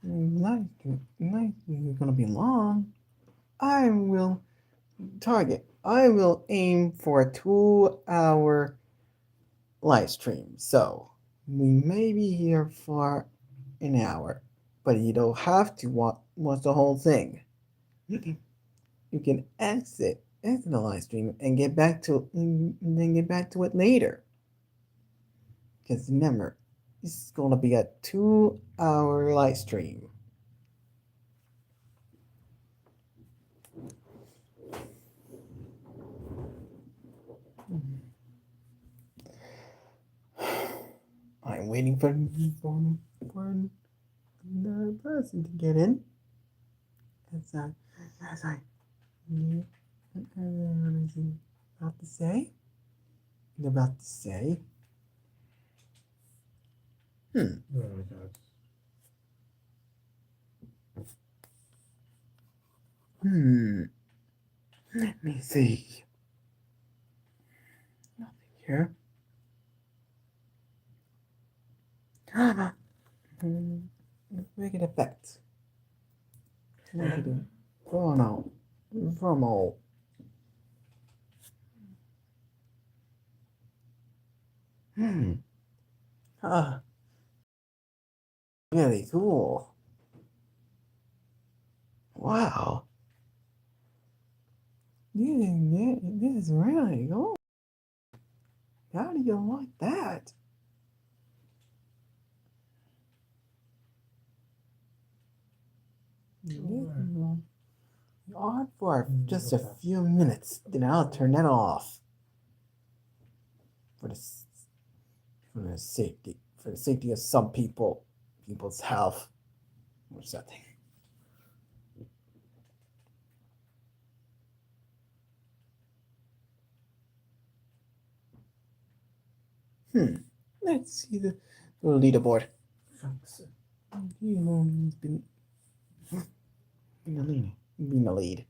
live is gonna be long, I will aim for a 2 hour live stream. So we may be here for an hour, but you don't have to watch the whole thing. You can exit the live stream and get back to it later. Because remember, this is gonna be a 2 hour live stream. I'm waiting for another person to get in. As I about to say. Let me see. Nothing here. Make it effect. Promo. Really cool. Wow. This is really cool. How do you like that? On for just a few minutes, then I'll turn that off for the safety of some people's health or something. Let's see the leaderboard. He's been leaning. being the lead.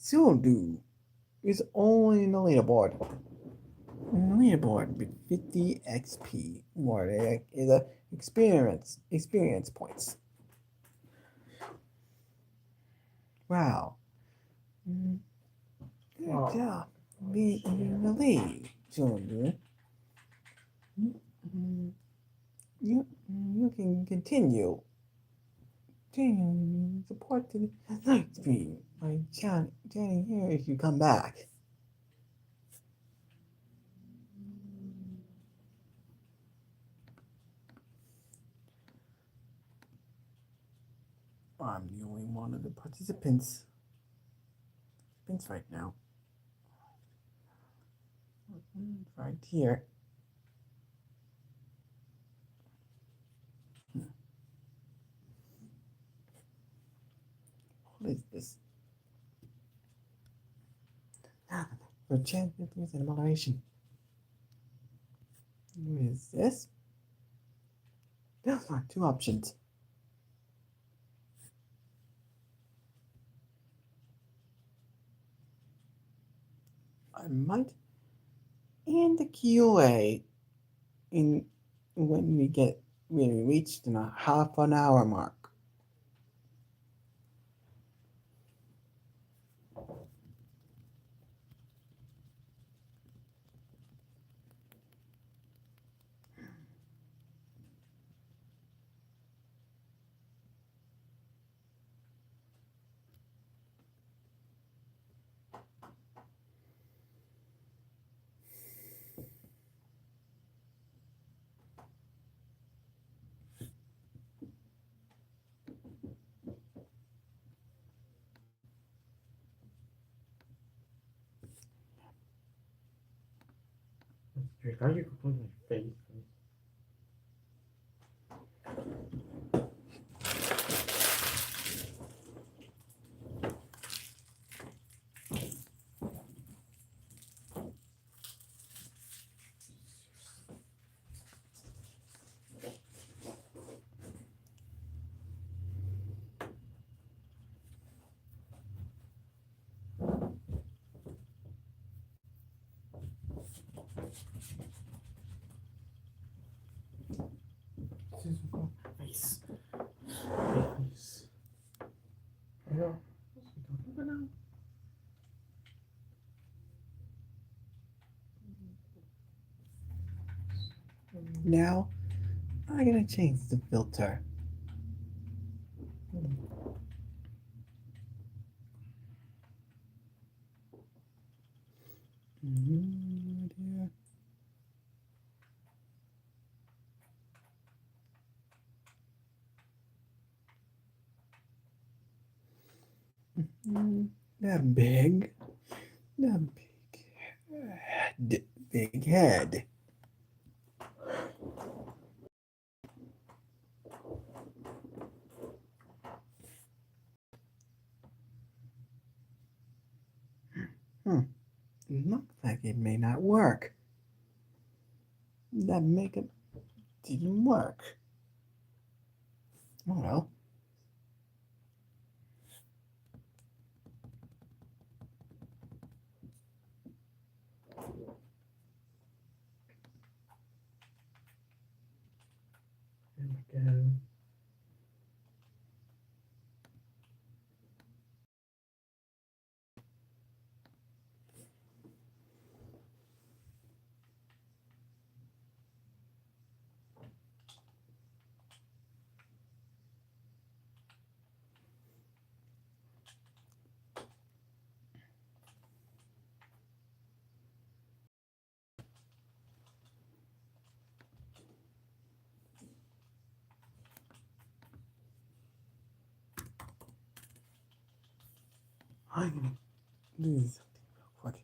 Zulu is only in the leaderboard. In the leaderboard with 50 XP. More is a experience points. Wow. Good job. Being in the lead, Zulu. You can continue support to the live stream by chatting here if you come back. I'm the only one of the participants right now. Right here. What is this? For chance influence and moderation. What is this? Those are two options. I might and the QA in when we reach the half an hour mark. How you can put my face? Face. Face. Yeah. Now I'm gonna change the filter. That big head. Big head. Looks like it may not work. That makeup didn't work. Oh well. And again. I'm gonna do something real quick.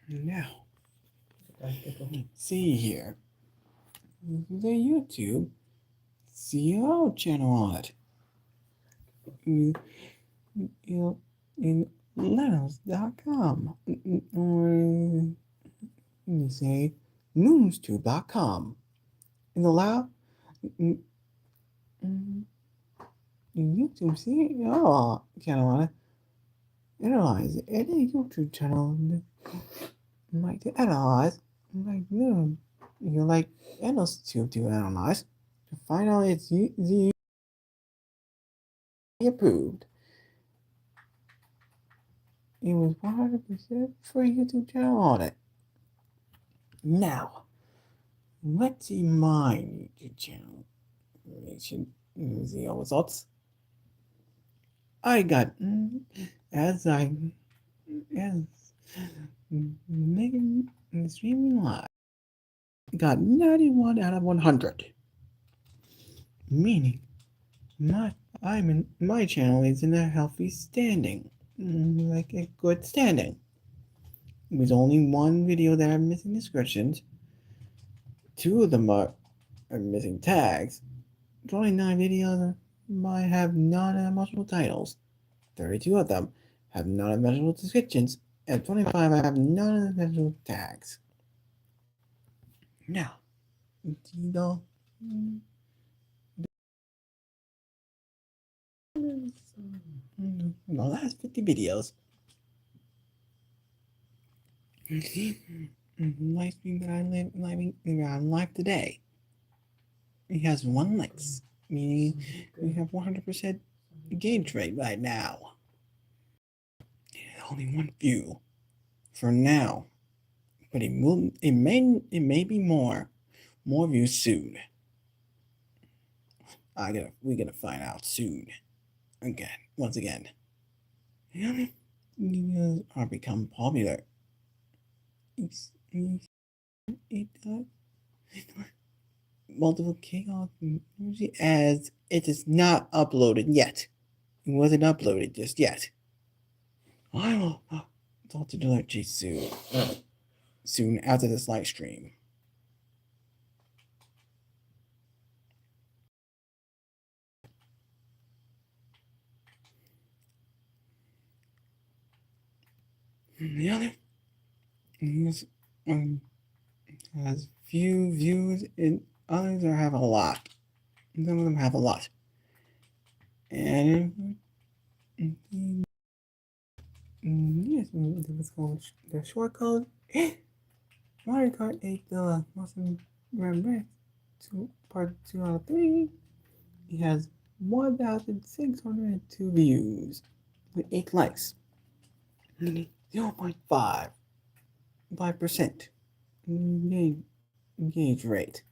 Now, see here. The YouTube CEO channel on it. You know, in letters.com or you say newstube.com. In the loud YouTube CEO channel on it. Analyze any YouTube channel like to analyze like you like analyze to analyze to find out it's the approved. It was 100% for YouTube channel on it. Now, let's see my YouTube channel. The results. I got as making streaming live. Got 91 out of 100. Meaning my channel is in a healthy standing. Like a good standing. There's only one video that I'm missing descriptions. 2 of them are missing tags. 29 videos might have non-emotional titles. 32 of them have non-emotional descriptions. And 25 have non-emotional tags. Now, the last 50 videos. Live stream that I'm live today. It has 1 likes, meaning we have 100% engage rate right now. Only 1 view for now, but it may be more views soon. We're gonna find out soon. Once again. Videos are become popular. Multiple chaos as it is not uploaded yet. It wasn't uploaded just yet. I will talk to Delivery soon after this live stream. The other has few views and others have a lot. Some of them have a lot. And yes, let's go the short code. Mario Kart 8 the Muslim Grand Prix to part 2 out of 3. It has 1,602 views with 8 likes. 0.5% engage rate.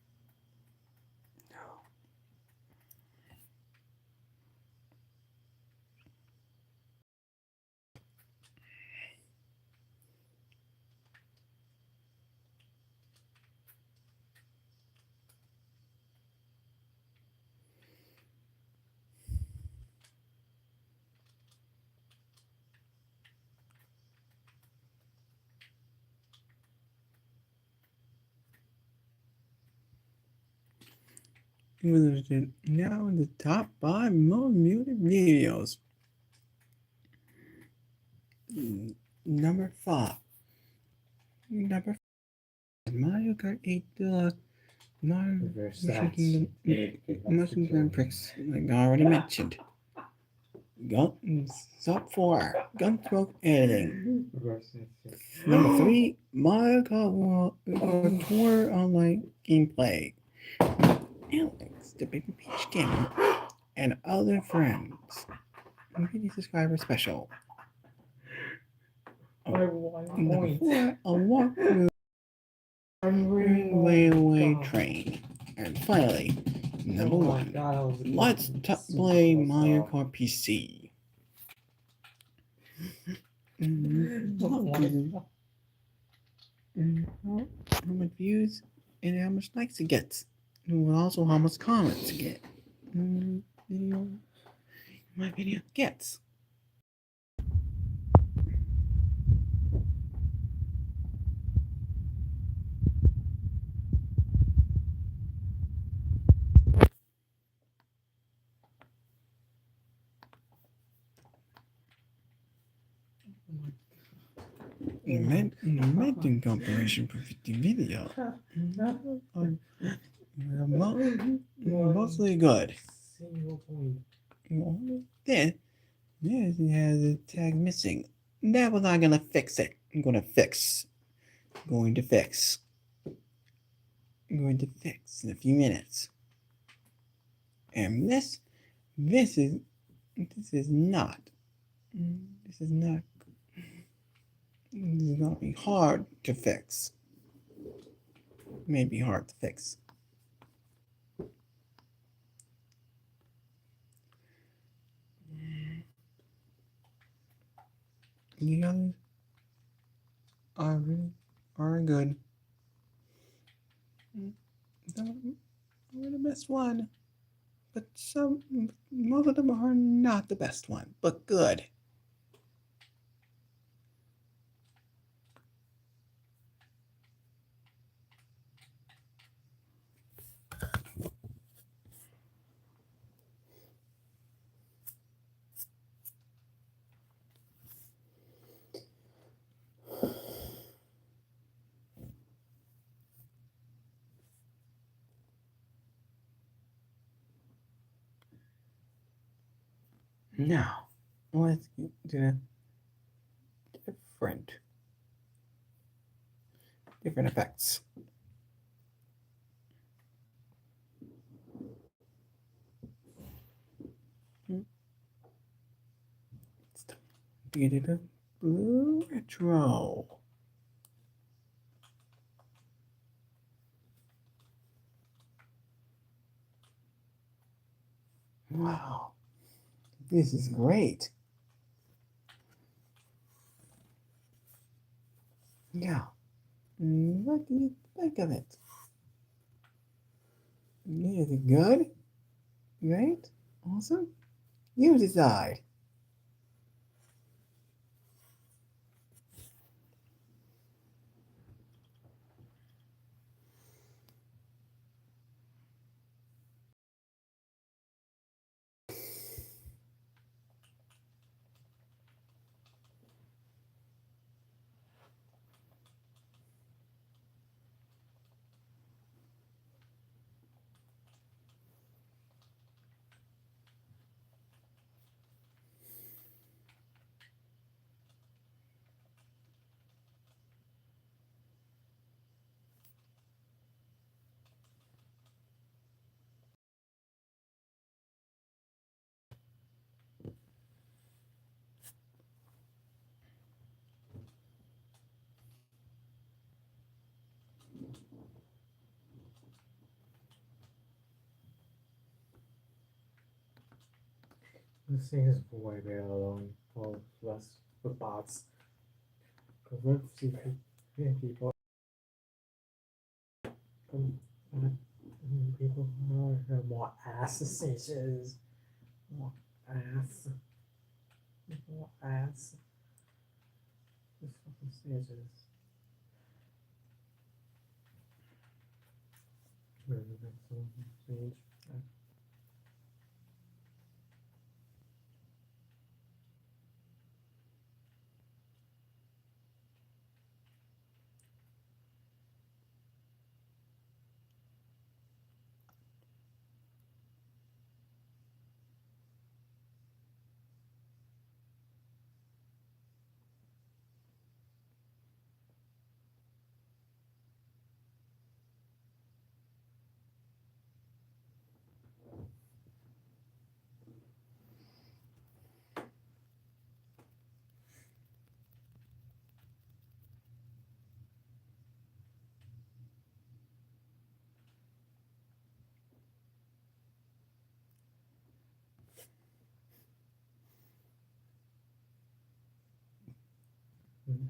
Now in the top 5 most viewed videos. Number 5. Mario Kart 8 Deluxe. Muslim Grand Prix, like I already mentioned. Top 4. Gunsmoke editing. Number 3. Mario Kart World Tour online gameplay. Alex, the Baby Peach Gamer, and other friends. Community subscriber special. Number 4. A walkthrough railway train. And finally, number 1. Let's play Mario Kart PC. How much views and how much likes it gets. Also how much comments get video my video gets. Imagine comparison perfect video. Mostly good. Single point. Then it has a tag missing. That was not gonna fix it. I'm going to fix in a few minutes. And this is not this is not this is gonna be hard to fix. Maybe hard to fix. You guys are good. We're the best one, but most of them are not the best one, but good. Now, let's get to different effects. Get it a blue retro. Wow, this is great. Yeah, what do you think of it? Is it good? Great? Awesome? You decide. This thing is way better alone. Well, less with bots. Because with secret people, people have more ass stages. More ass. More ass. This fucking stages. Where the next one? Stage. Mm-hmm.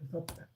What's up there?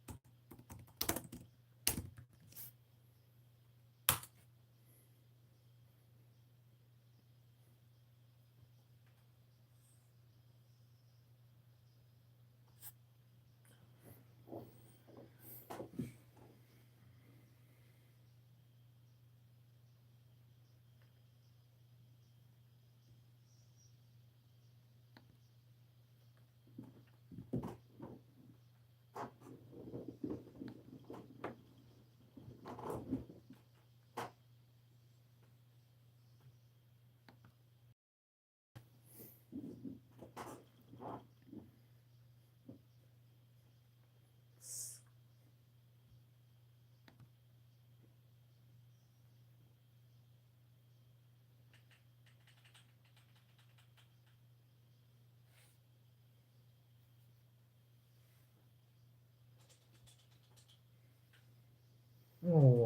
Oh,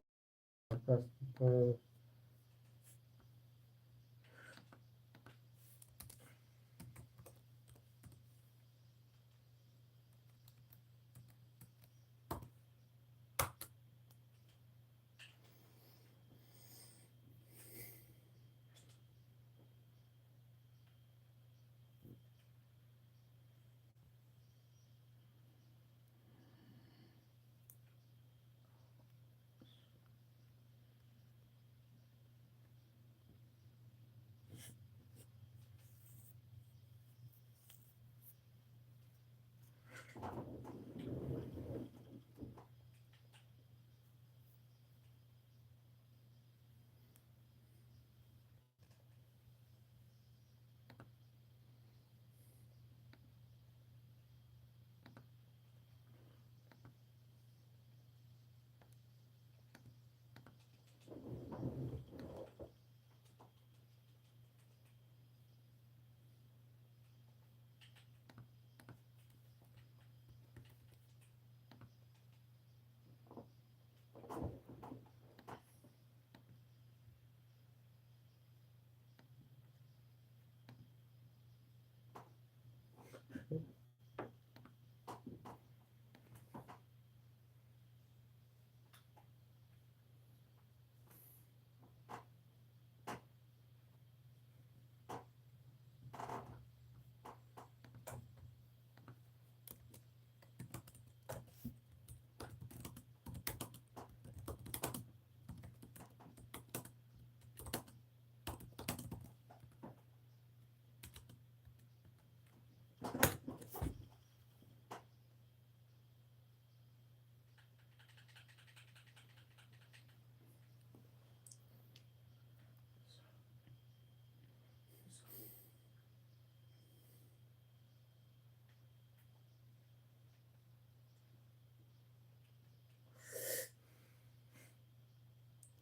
that's because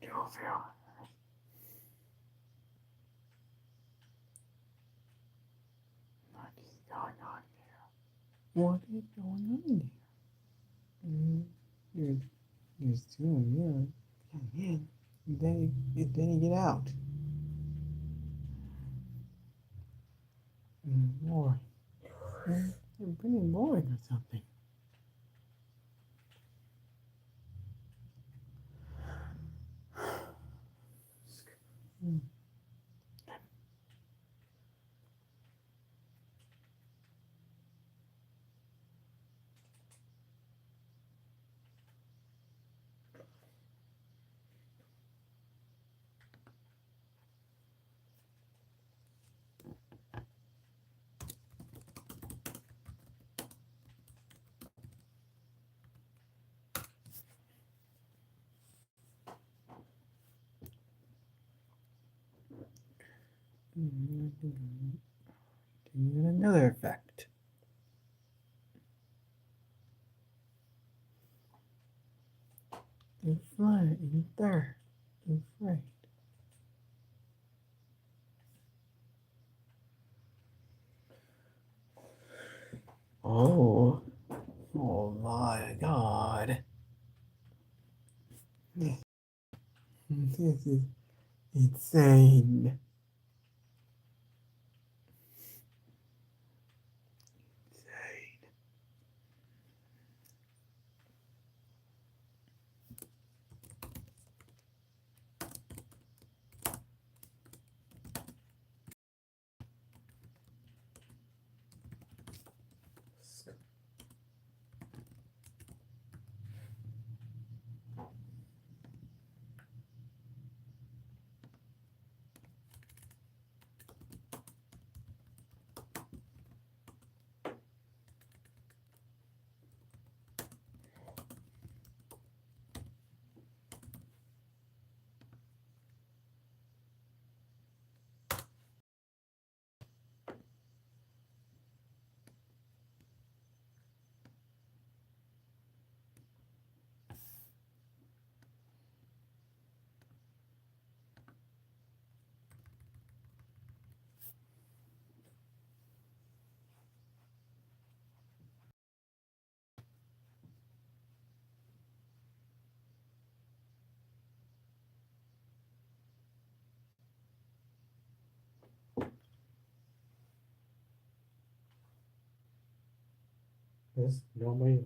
You feel what is going on there? What is going on there? You're doing yeah. Come in. Then you get out. Boring. You're pretty boring or something. Mm. Another effect. In front, in there, in front. Oh, oh my God. This is insane. There's nobody.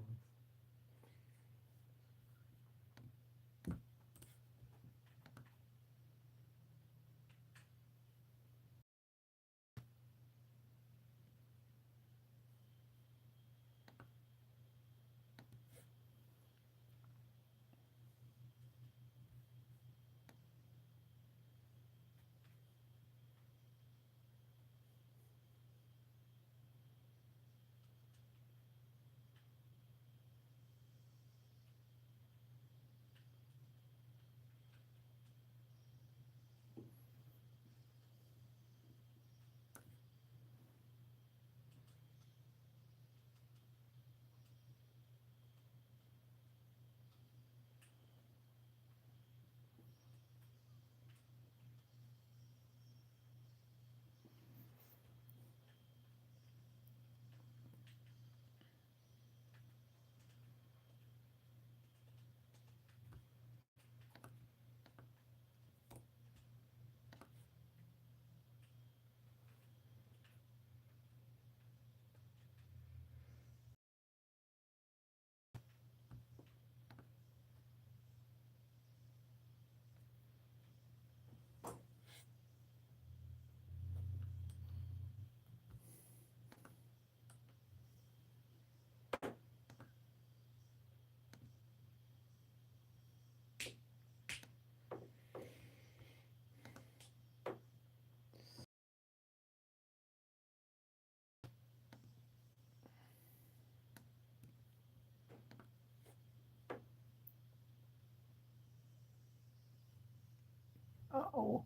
Oh,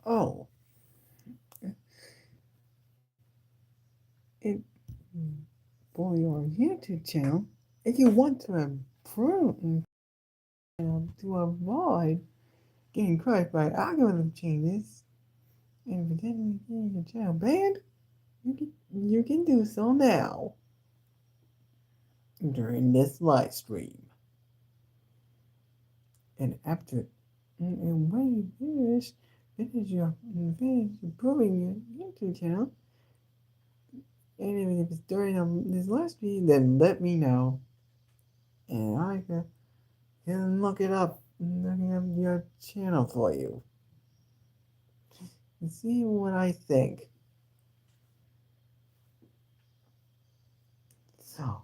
oh, it for your YouTube channel. If you want to improve to avoid getting crushed by algorithm changes and potentially getting your channel banned, you can do so now during this live stream. And when you finish your finish improving your YouTube channel. And if it's during this live stream, then let me know. And I can look it up. Looking up your channel for you. And see what I think. So,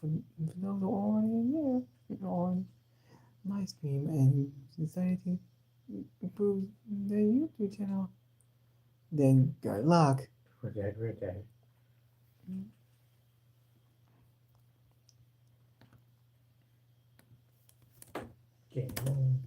for those who are already in there on my stream and decided to improve their YouTube channel, then good luck. We're dead. We're dead. Game on.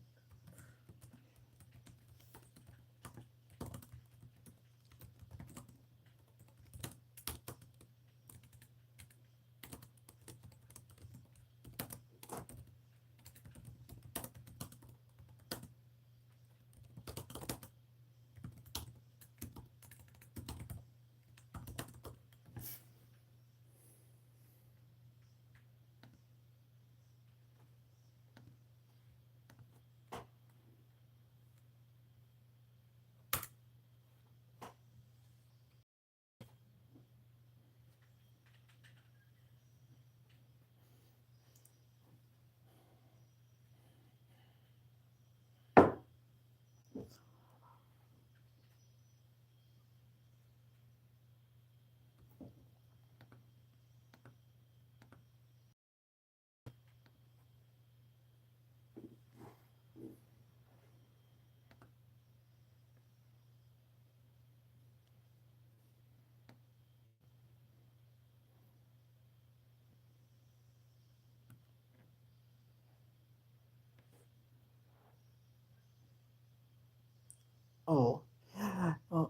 Oh,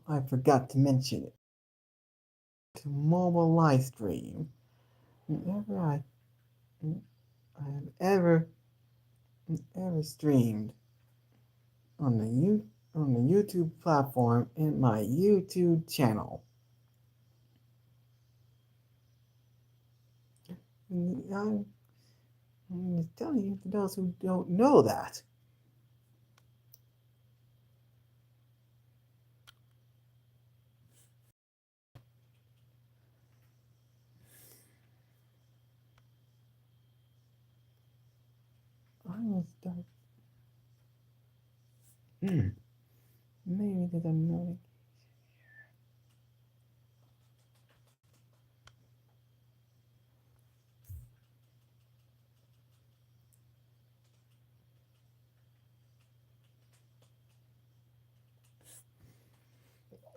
I forgot to mention it. To mobile live stream. Whenever I have ever streamed on the YouTube platform in my YouTube channel. I'm just telling you, for those who don't know that. I will start. Maybe there's a notification.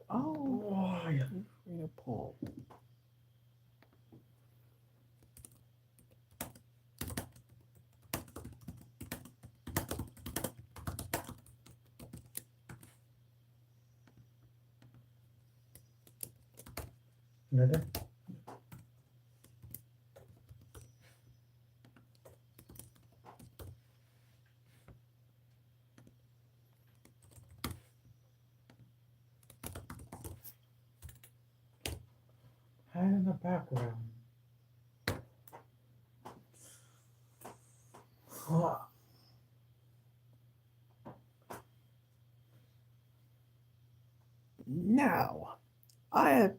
Oh, yeah. Create a poll. Another. Hide in the background. Now, I have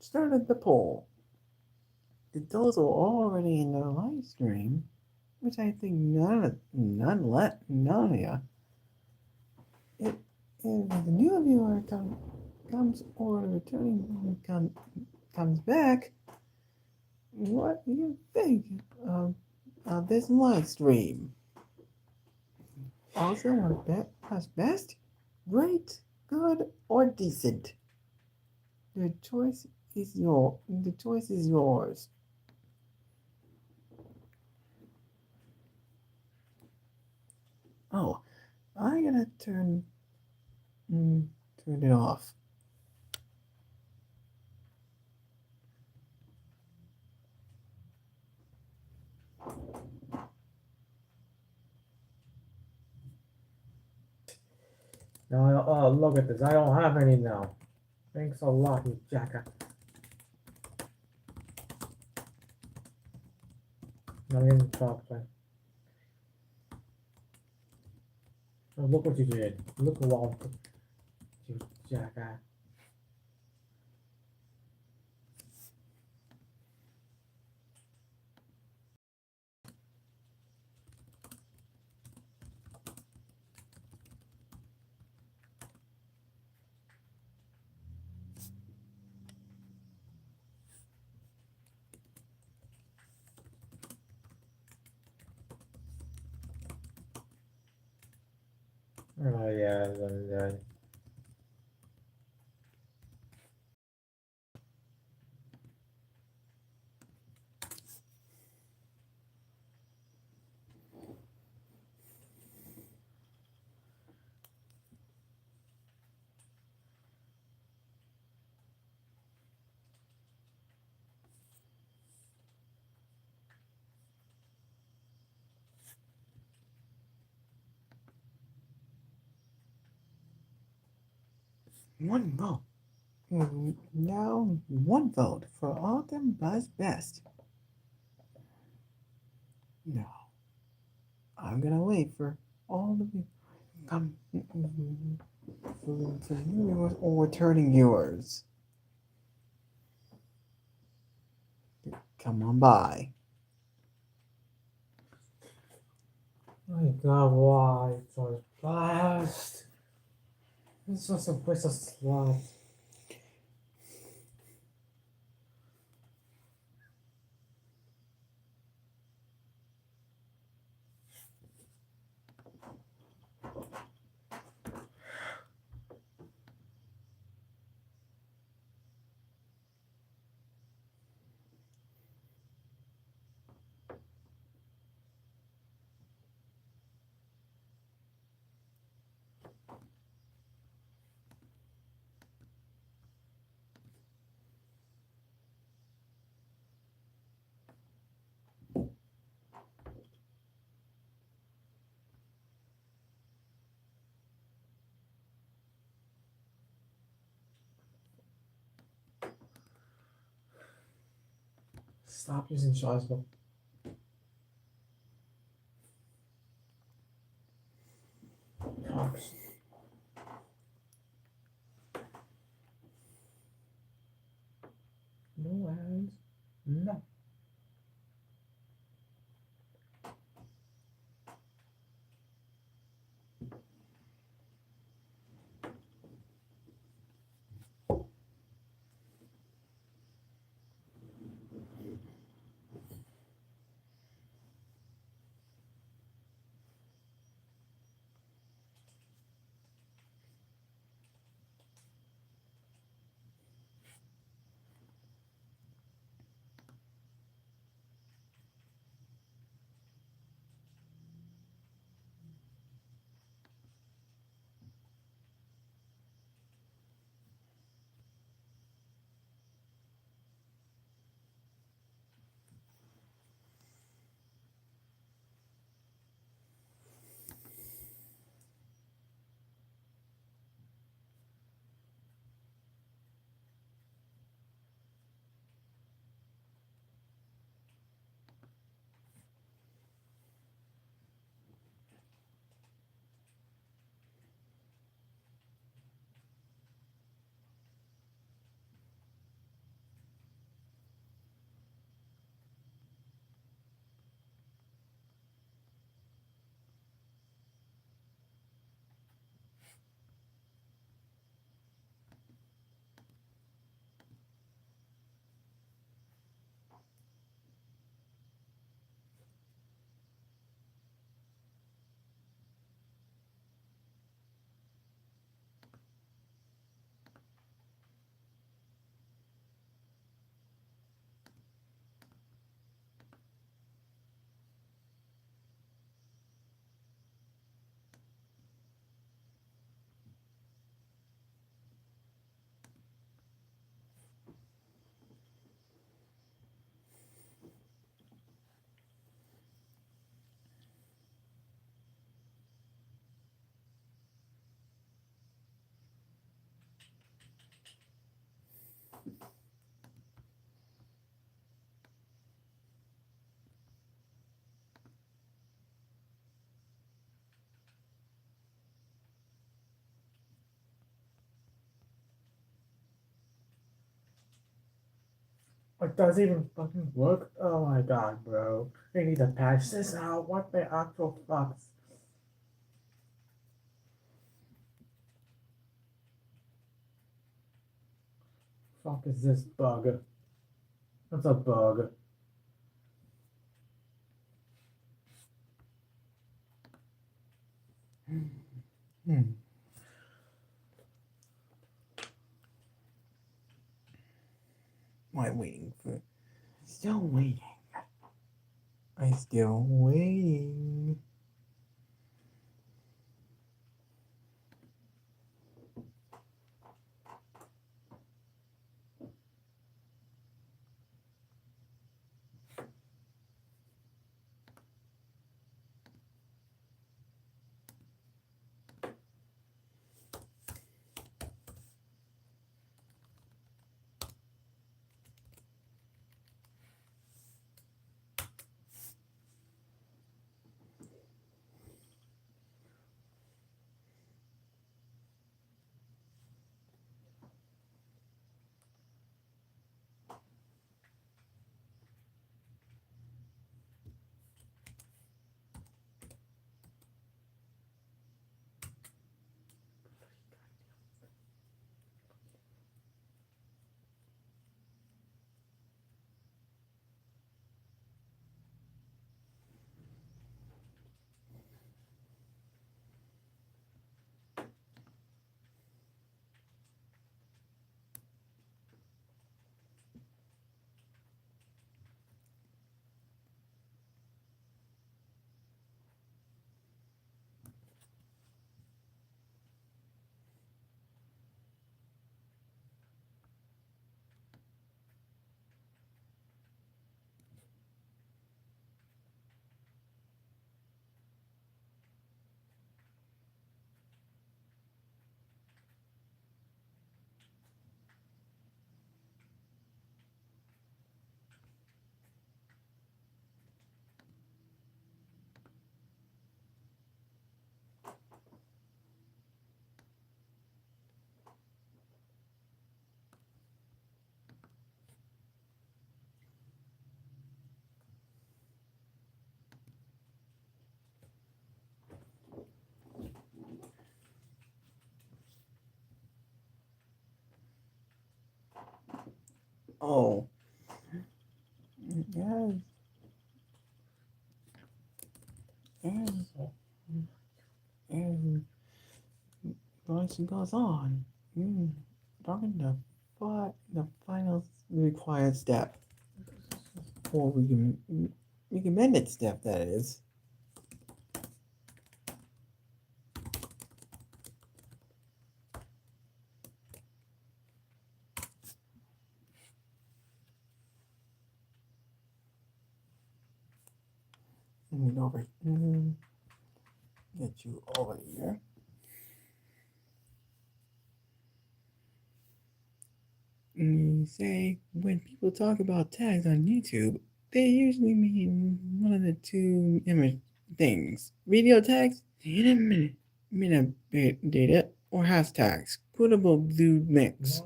started the poll. Those are already in the live stream, which I think none of you. If the new viewer comes or the returning comes back, what do you think of this live stream? Also, what's best, great, good, or decent? The choice is yours. Oh, I'm gonna turn it off. Now, look at this. I don't have any now. Thanks a lot, you jacker. Not even chocolate. Oh, look what you did. Look at what you jackass. Oh yeah. One vote. Now one vote for Autumn Buzz Best. No, I'm gonna wait for all of you come for new viewers or returning viewers. Come on by. My God, why so fast? It's just a waste of slots. Stop using Shazbot. Cops. No ads. No. It doesn't even fucking work. Oh my god, bro. They need to patch this out. What the actual fucks? Fuck is this bug? That's a bug. Hmm. Why waiting for? Still waiting. I still waiting. Oh. Yes. Yes. And once it goes on, talking the final required step, or recommended step, that is. Over. Get you over here. Say when people talk about tags on YouTube, they usually mean one of the two image things: video tags, metadata, or hashtags. Quotable blue mix.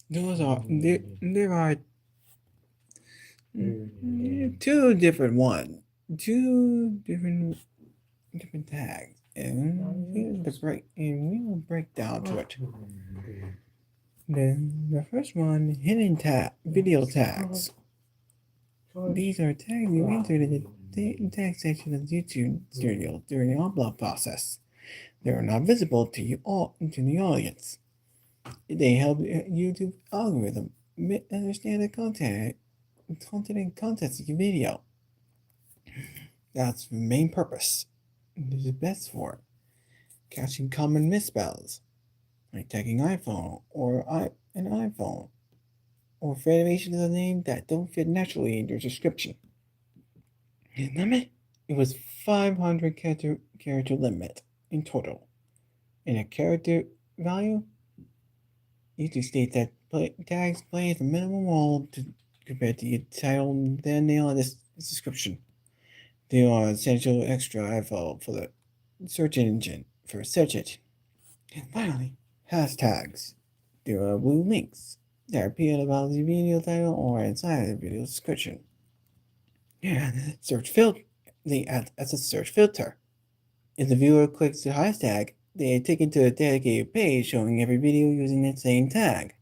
Those are there are two different ones, two different tags, and here's the break, and we will break down to it. Then the first one, hidden tag, video tags. These are tags you enter in the tag section of YouTube Studio during the upload process. They are not visible to you all to the audience. They help YouTube algorithm understand the content and contents of your video. That's the main purpose. This is best for catching common misspells, like tagging iPhone or an iPhone, or variations of the name that don't fit naturally in your description. Limit? It was 500 character limit in total. And a character value? YouTube states that tags play the minimum role compared to your title and thumbnail and description. They are essential extra info for the search engine. And finally, hashtags. There are blue links that appear above the video title or inside the video description. Search filter. They act as a search filter. If the viewer clicks the hashtag, they are taken to a dedicated page showing every video using the same tag.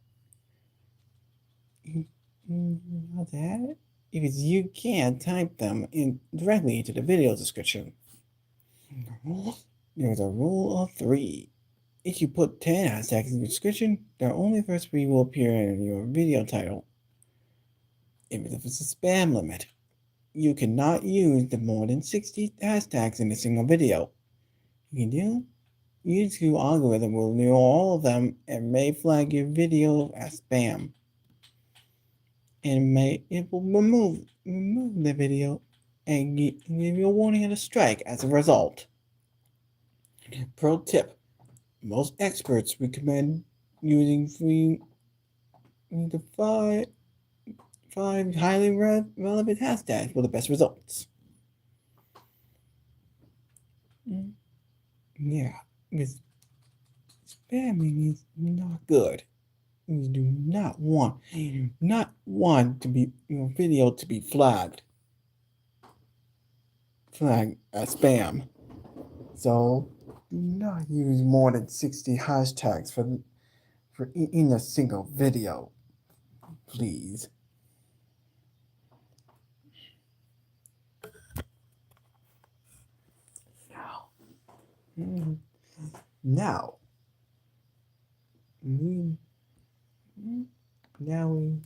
Not that? Because you can't type them in directly into the video description. There's a rule of 3. If you put 10 hashtags in the description, the only first 3 will appear in your video title. Even if it's a spam limit, you cannot use the more than 60 hashtags in a single video. You do? YouTube algorithm will know all of them and may flag your video as spam. And it will remove the video and give you a warning and a strike as a result. Pro tip: most experts recommend using 3 to 5 highly relevant hashtags for the best results. Yeah, because spamming is not good. You do not want to be your video to be flagged as spam. So do not use more than 60 hashtags in a single video, please. Now we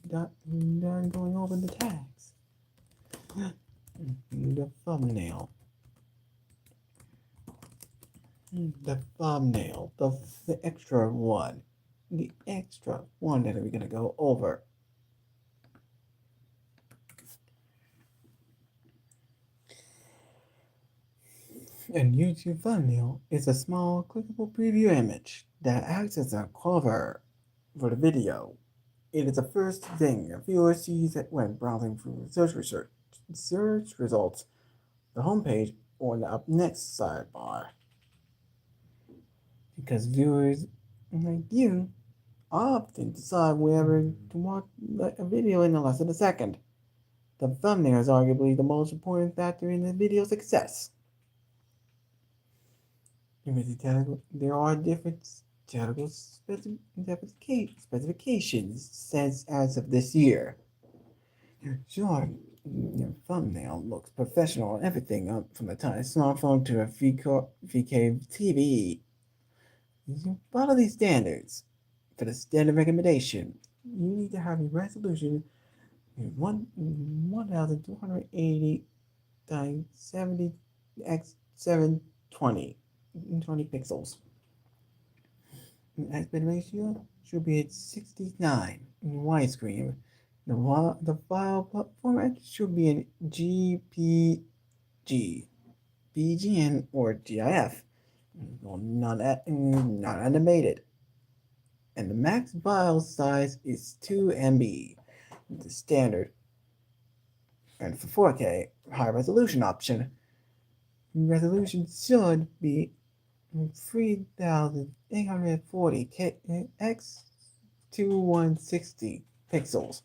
done going over the tags. The thumbnail. The extra one. The extra one that we're gonna go over. A YouTube thumbnail is a small clickable preview image that acts as a cover for the video. It is the first thing a viewer sees when browsing through search results, the homepage, or the up next sidebar. Because viewers like you often decide whether to watch a video in less than a second. The thumbnail is arguably the most important factor in the video success. There are different technical specifications since as of this year. Sure, your thumbnail looks professional and everything from the tiny smartphone to a 4K TV. You follow these standards. For the standard recommendation, you need to have a resolution of 1280 by 70 x 720 20 pixels. The aspect ratio should be at 69 in widescreen. The file format should be in GPG, BGN, or GIF, not animated. And the max file size is 2 MB, the standard. And for 4K, high resolution option, resolution should be 3840 x 2160 pixels.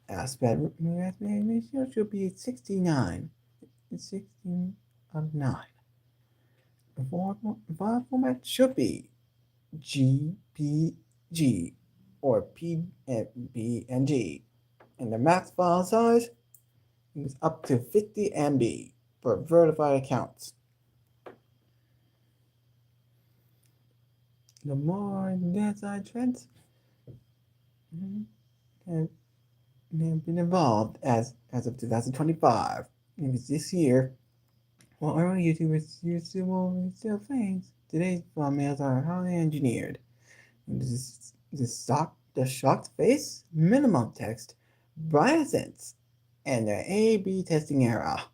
Aspect ratio should be 69 16 of 9. The file format should be GPG or PNG, and the max file size is up to 50 MB for verified accounts. The more design trends have been involved as of 2025. It was this year. While early YouTubers used to still things, today's thumbnails are highly engineered. The shocked face, minimum text, brightness, and the A/B testing era,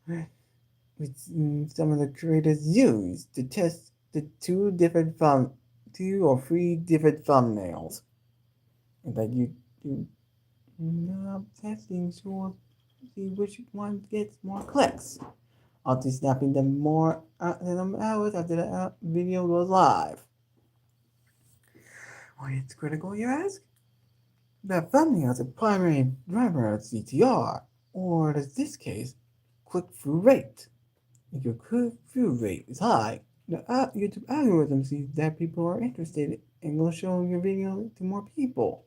which some of the creators use to test the 2 or 3 different thumbnails. And that you testing to see which one gets more clicks. After snapping them more hours after the video goes live. Why it's critical, you ask? That thumbnail is a primary driver of CTR, or in this case, click-through rate. If your click-through rate is high, the YouTube algorithm sees that people are interested and will show your video to more people.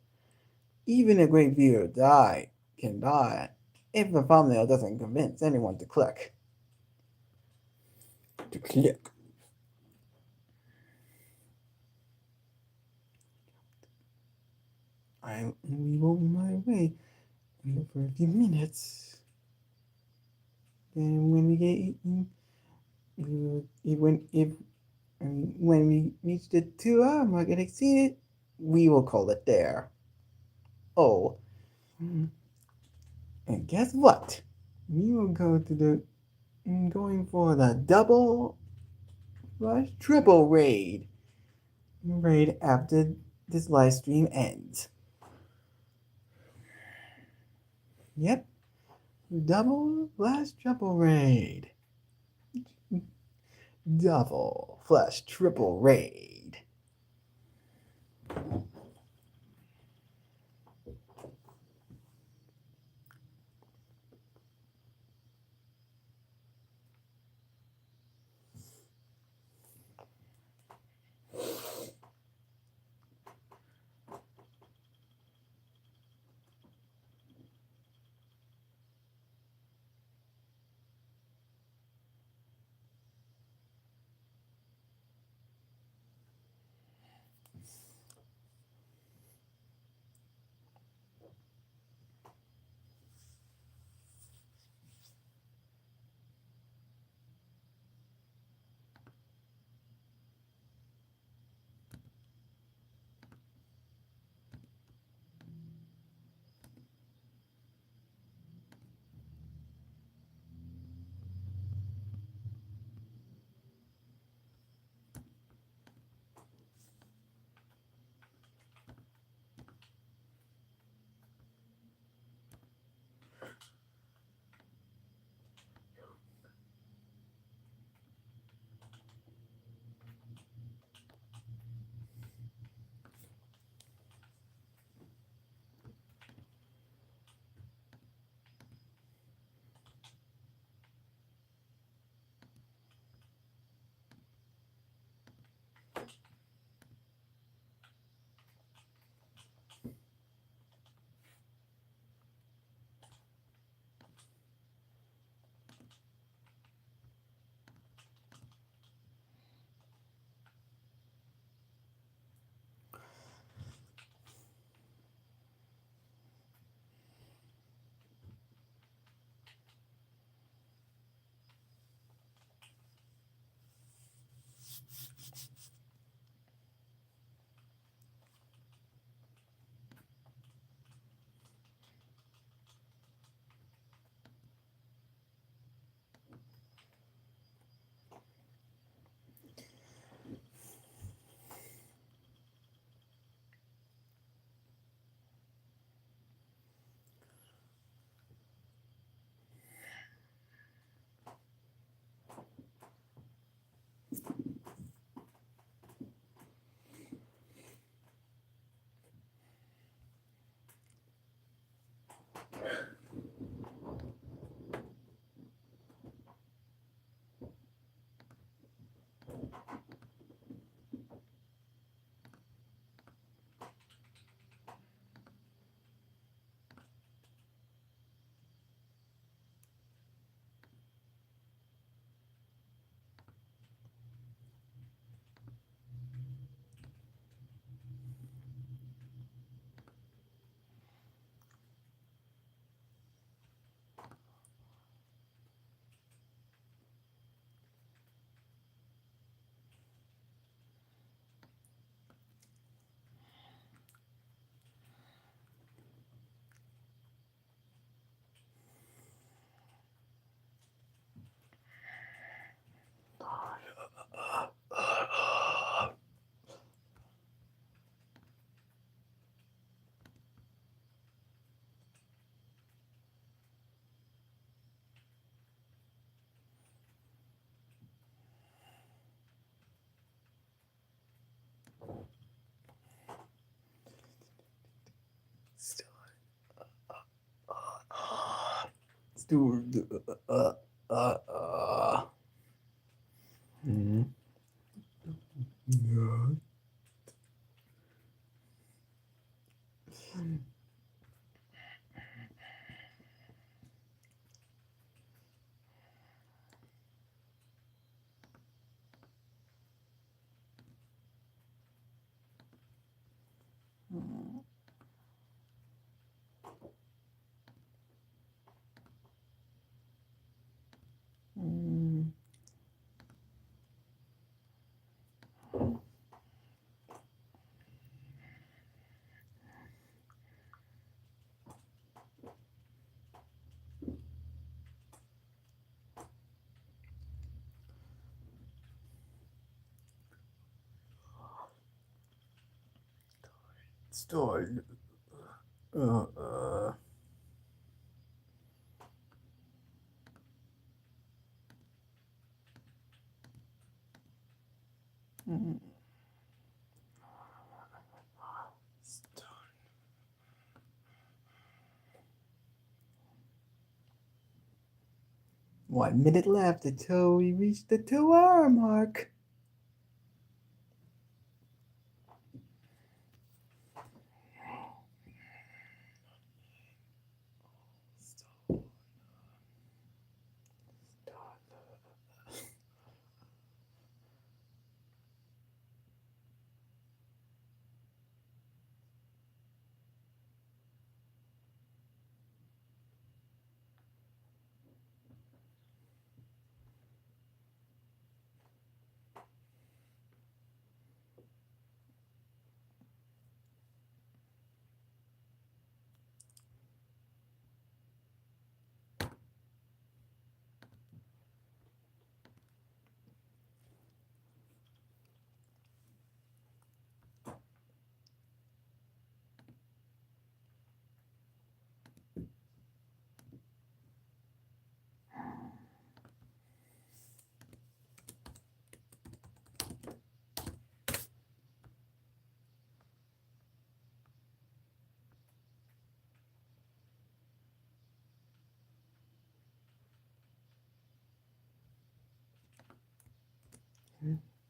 Even a great video can die if the thumbnail doesn't convince anyone to click. I only will my way for a few minutes. Then when we get when we reach the 2 hour mark and exceed it, we will call it there. Oh, and guess what? We will go to the going for the double plus triple raid after this live stream ends. Yep, double plus triple raid. Double plus triple raid. do mm, yeah. Mm, Start. Uh, uh, mm, start. 1 minute left until we reach the 2 hour mark. Start.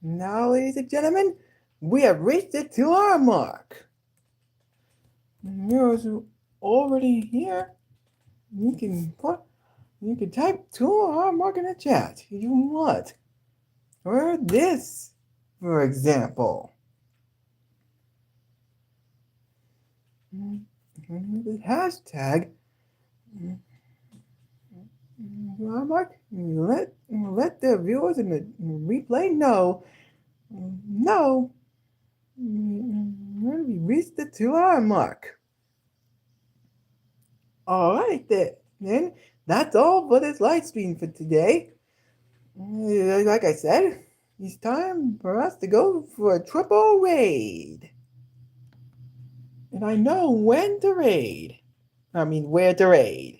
Now, ladies and gentlemen, we have reached the 2 hour mark. Yours already here. You can put, you can type 2 hour mark in the chat if you want. Or this, for example. The hashtag 2 hour mark. Let the viewers in the replay know. No, we reached the 2 hour mark. Alright then, that's all for this live stream for today. Like I said, it's time for us to go for a triple raid. And I know when to raid. I mean, where to raid.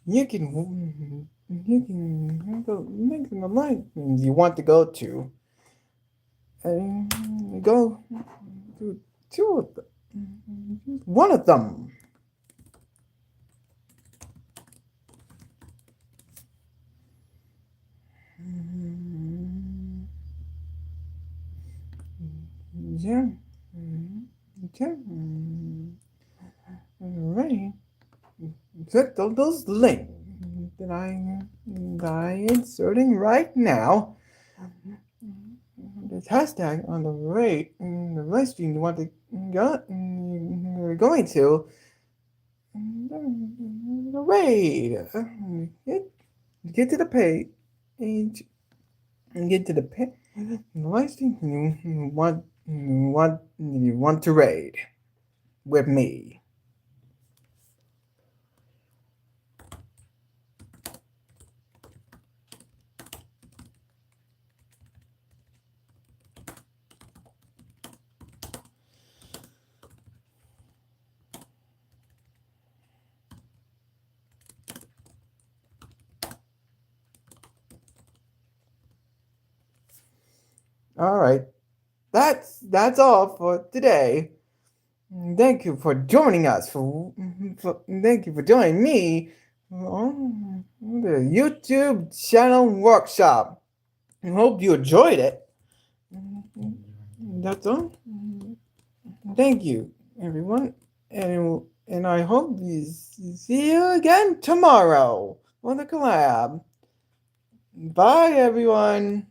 You can go make the line you want to go to. And go to two of them. One of them. Yeah. Okay. Alright. Click on those links that I inserting right now. This hashtag on the right in the live stream you want to go you're going to the raid. Get to the page and get to the last thing you want to raid with me. All right, that's all for today. Thank you for joining us. Thank you for joining me on the YouTube channel workshop. I hope you enjoyed it. That's all. Thank you, everyone, and I hope you see you again tomorrow for the collab. Bye, everyone.